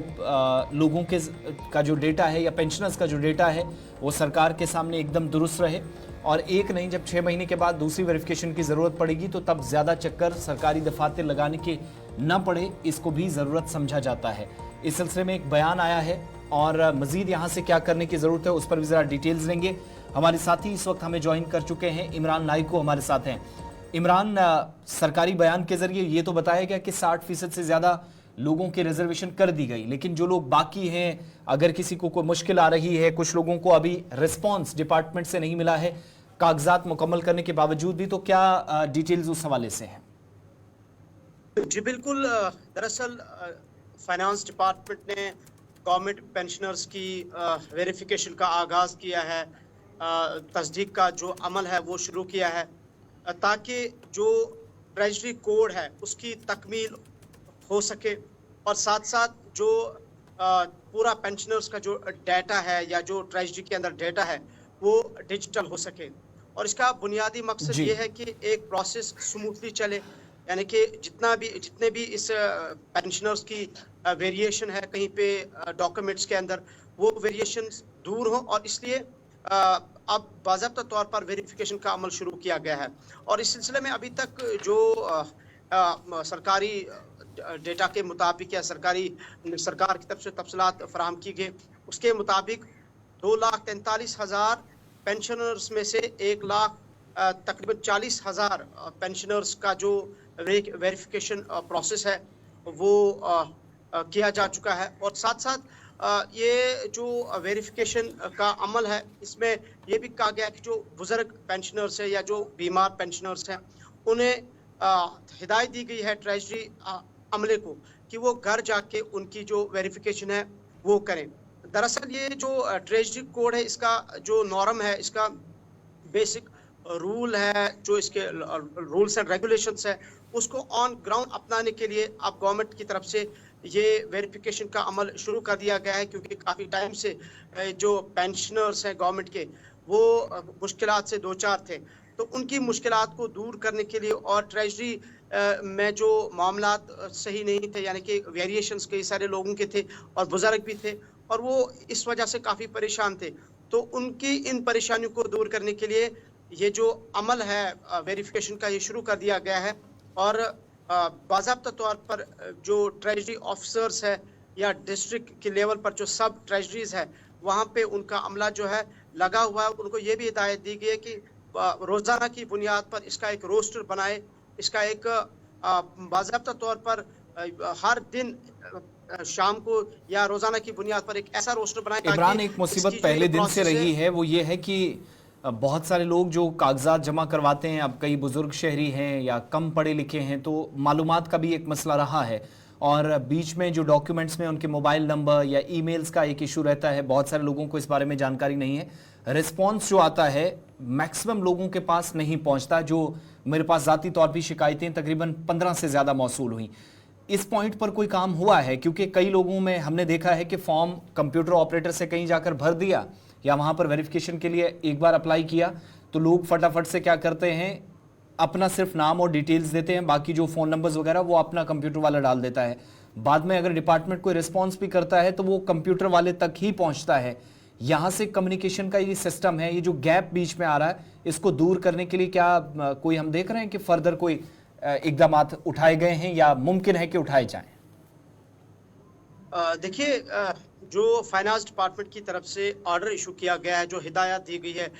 लोगों के का जो डेटा है या पेंशनर्स का जो डेटा है वो सरकार के सामने एकदम दुरुस्त रहे। और एक नहीं, जब 6 महीने के बाद दूसरी वेरिफिकेशन की ज़रूरत पड़ेगी तो तब ज़्यादा चक्कर सरकारी दफातर लगाने के न पड़े, इसको भी ज़रूरत समझा जाता है। इस सिलसिले में एक बयान आया है और मज़ीद यहाँ से क्या करने की ज़रूरत है उस पर भी ज़रा डिटेल्स लेंगे। हमारे साथी इस वक्त हमें ज्वाइन कर चुके हैं, इमरान नाइको हमारे साथ हैं। इमरान, सरकारी बयान के ज़रिए ये तो बताया गया कि 60% से ज़्यादा लोगों की रिजर्वेशन कर दी गई, लेकिन जो लोग बाकी हैं, अगर किसी को कोई मुश्किल आ रही है, कुछ लोगों को अभी रिस्पॉन्स डिपार्टमेंट से नहीं मिला है कागजात मुकम्मल करने के बावजूद भी, तो क्या डिटेल्स उस हवाले से हैं? जी बिल्कुल, दरअसल फाइनेंस डिपार्टमेंट ने गवर्नमेंट पेंशनर्स की वेरिफिकेशन का आगाज़ किया है, तस्दीक का जो अमल है वो शुरू किया है, ताकि जो ट्रेजरी कोड है उसकी तकमील हो सके, और साथ साथ जो पूरा पेंशनर्स का जो डाटा है या जो ट्रेजरी के अंदर डाटा है वो डिजिटल हो सके। और इसका बुनियादी मकसद ये है कि एक प्रोसेस स्मूथली चले, यानी कि जितने भी इस पेंशनर्स की वेरिएशन है कहीं पे डॉक्यूमेंट्स के अंदर, वो वेरिएशन दूर हो, और इसलिए अब बाज़ाब्ता तौर पर वेरिफिकेशन का अमल शुरू किया गया है। और इस सिलसिले में अभी तक जो सरकारी डेटा के मुताबिक या सरकार की तरफ से तफसीलात फराहम की गई, उसके मुताबिक 2,43,000 पेंशनर्स में से 1,00,000 तकरीबन 40,000 पेंशनर्स का जो वेरिफिकेशन प्रोसेस है वो किया जा चुका है। और साथ साथ ये जो वेरिफिकेशन का अमल है इसमें ये भी कहा गया कि जो बुजुर्ग पेंशनर्स है या जो बीमार पेंशनर्स हैं उन्हें हिदायत दी गई है ट्रेजरी अमले को कि वो घर जाके उनकी जो वेरिफिकेशन है वो करें। दरअसल ये जो ट्रेजरी कोड है इसका जो नॉर्म है, इसका बेसिक रूल है, जो इसके रूल्स एंड रेगुलेशंस है, उसको ऑन ग्राउंड अपनाने के लिए अब गवर्नमेंट की तरफ से ये वेरिफिकेशन का अमल शुरू कर दिया गया है, क्योंकि काफ़ी टाइम से जो पेंशनर्स हैं गवर्नमेंट के वो मुश्किलात से दो चार थे, तो उनकी मुश्किलात को दूर करने के लिए और ट्रेजरी में जो मामलात सही नहीं थे, यानी कि वेरिएशंस कई सारे लोगों के थे और बुजुर्ग भी थे और वो इस वजह से काफ़ी परेशान थे, तो उनकी इन परेशानियों को दूर करने के लिए ये जो अमल है वेरिफिकेशन का ये शुरू कर दिया गया है। और बाज़ाब्ता तौर पर जो ट्रेजरी ऑफिसर्स है या डिस्ट्रिक्ट के लेवल पर जो सब ट्रेजरीज है वहाँ पे उनका अमला जो है लगा हुआ है। उनको ये भी हिदायत दी गई है कि रोज़ाना की बुनियाद पर इसका एक रोस्टर बनाए, इसका एक बाज़ाब्ता तौर पर हर दिन शाम को या रोज़ाना की बुनियाद पर एक ऐसा रोस्टर बनाए। इमरान, एक मुसीबत पहले दिन से रही है, वो ये है कि बहुत सारे लोग जो कागजात जमा करवाते हैं, अब कई बुजुर्ग शहरी हैं या कम पढ़े लिखे हैं, तो मालूमात का भी एक मसला रहा है और बीच में जो डॉक्यूमेंट्स में उनके मोबाइल नंबर या ईमेल्स का एक इशू रहता है। बहुत सारे लोगों को इस बारे में जानकारी नहीं है। रिस्पॉन्स जो आता है मैक्सिमम लोगों के पास नहीं पहुंचता। जो मेरे पास ज़ाती तौर पर शिकायतें तकरीबन 15 से ज़्यादा मौसूल हुई। इस पॉइंट पर कोई काम हुआ है? क्योंकि कई लोगों में हमने देखा है कि फॉर्म कंप्यूटर ऑपरेटर से कहीं जाकर भर दिया या वहाँ पर वेरिफिकेशन के लिए एक बार अप्लाई किया, तो लोग फटाफट से क्या करते हैं, अपना सिर्फ नाम और डिटेल्स देते हैं, बाकी जो फ़ोन नंबर्स वगैरह वो अपना कंप्यूटर वाला डाल देता है। बाद में अगर डिपार्टमेंट कोई रिस्पॉन्स भी करता है तो वो कंप्यूटर वाले तक ही पहुँचता है। यहाँ से कम्युनिकेशन का ये सिस्टम है, ये जो गैप बीच में आ रहा है, इसको दूर करने के लिए क्या कोई हम देख रहे हैं कि फर्दर कोई इक़दामात उठाए गए हैं या मुमकिन है कि उठाए जाएं? देखिए, जो फाइनेंस डिपार्टमेंट की तरफ से ऑर्डर इशू किया गया है, जो हिदायत दी गई है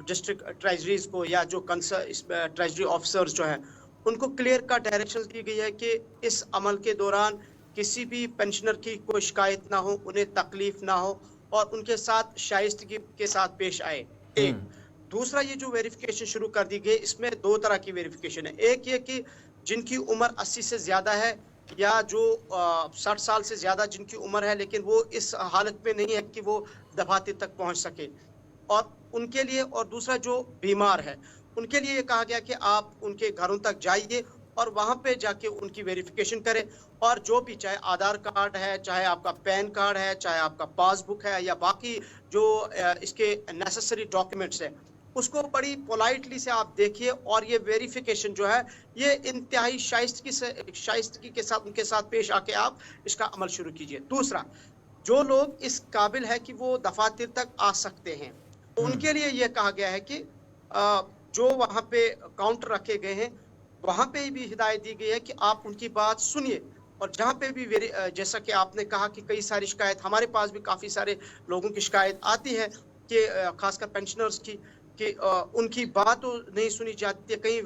डिस्ट्रिक्ट ट्रेजरीज को या जो ट्रेजरी ऑफिसर्स जो हैं उनको क्लियर का डायरेक्शन दी गई है कि इस अमल के दौरान किसी भी पेंशनर की कोई शिकायत ना हो, उन्हें तकलीफ ना हो और उनके साथ शाइस्तगी के साथ पेश आए। एक दूसरा, ये जो वेरिफिकेशन शुरू कर दी गई, इसमें दो तरह की वेरिफिकेशन है। एक ये कि जिनकी उम्र 80 से ज़्यादा है या जो 60 साल से ज़्यादा जिनकी उम्र है लेकिन वो इस हालत में नहीं है कि वो दफातर तक पहुंच सके, और उनके लिए, और दूसरा जो बीमार है उनके लिए ये कहा गया कि आप उनके घरों तक जाइए और वहाँ पे जाके उनकी वेरिफिकेशन करें, और जो भी, चाहे आधार कार्ड है, चाहे आपका पैन कार्ड है, चाहे आपका पासबुक है या बाकी जो इसके नेसेसरी डॉक्यूमेंट्स हैं, उसको बड़ी पोलाइटली से आप देखिए और ये वेरिफिकेशन जो है ये इंतहाई शाइस्तगी के साथ उनके साथ पेश आके आप इसका अमल शुरू कीजिए। दूसरा, जो लोग इस काबिल है कि वो दफातर तक आ सकते हैं, तो उनके लिए ये कहा गया है कि जो वहाँ पे काउंटर रखे गए हैं वहाँ पे भी हिदायत दी गई है कि आप उनकी बात सुनिए, और जहाँ पे भी जैसा कि आपने कहा कि कई सारी शिकायत, हमारे पास भी काफ़ी सारे लोगों की शिकायत आती है कि खासकर पेंशनर्स की, कि उनकी बात तो नहीं सुनी जाती है, कहीं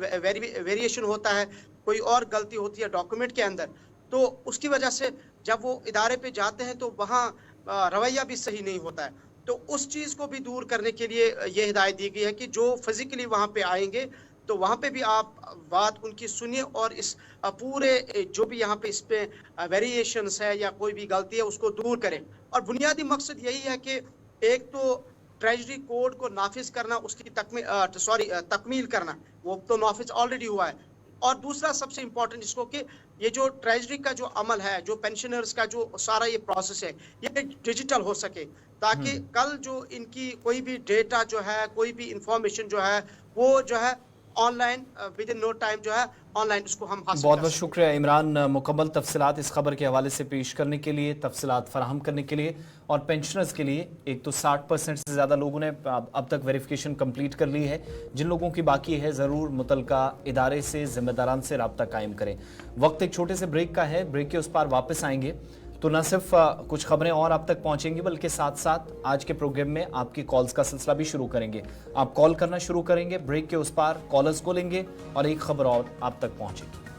वेरिएशन होता है, कोई और गलती होती है डॉक्यूमेंट के अंदर, तो उसकी वजह से जब वो इदारे पे जाते हैं तो वहाँ रवैया भी सही नहीं होता है। तो उस चीज़ को भी दूर करने के लिए ये हिदायत दी गई है कि जो फिजिकली वहाँ पे आएंगे तो वहाँ पे भी आप बात उनकी सुनिए और इस पूरे जो भी यहाँ पे इस पे वेरिएशंस है या कोई भी गलती है उसको दूर करें। और बुनियादी मकसद यही है कि एक तो ट्रेजरी कोड को नाफिज करना, उसकी तकमील करना, वो तो नाफिज ऑलरेडी हुआ है, और दूसरा सबसे इम्पोर्टेंट इसको कि ये जो ट्रेजरी का जो अमल है, जो पेंशनर्स का जो सारा ये प्रोसेस है, ये डिजिटल हो सके, ताकि कल जो इनकी कोई भी डेटा जो है, कोई भी इंफॉर्मेशन जो है, वो जो है online within no time जो है ऑनलाइन उसको हम हासिल। बहुत बहुत शुक्रिया इमरान, मुकम्मल तफसीलात इस खबर के हवाले से पेश करने के लिए, तफसीलात फराहम करने के लिए। और पेंशनर्स के लिए एक तो 60% से ज़्यादा लोगों ने अब तक वेरिफिकेशन कंप्लीट कर ली है। जिन लोगों की बाकी है ज़रूर मुतलका इदारे से, ज़िम्मेदारान से रब्ता कायम करें। वक्त एक छोटे से ब्रेक का है, ब्रेक के उस पार वापस आएंगे तो न सिर्फ कुछ खबरें और आप तक पहुंचेंगी बल्कि साथ साथ आज के प्रोग्राम में आपकी कॉल्स का सिलसिला भी शुरू करेंगे। आप कॉल करना शुरू करेंगे, ब्रेक के उस पार कॉलर्स को लेंगे और एक खबर और आप तक पहुंचेगी।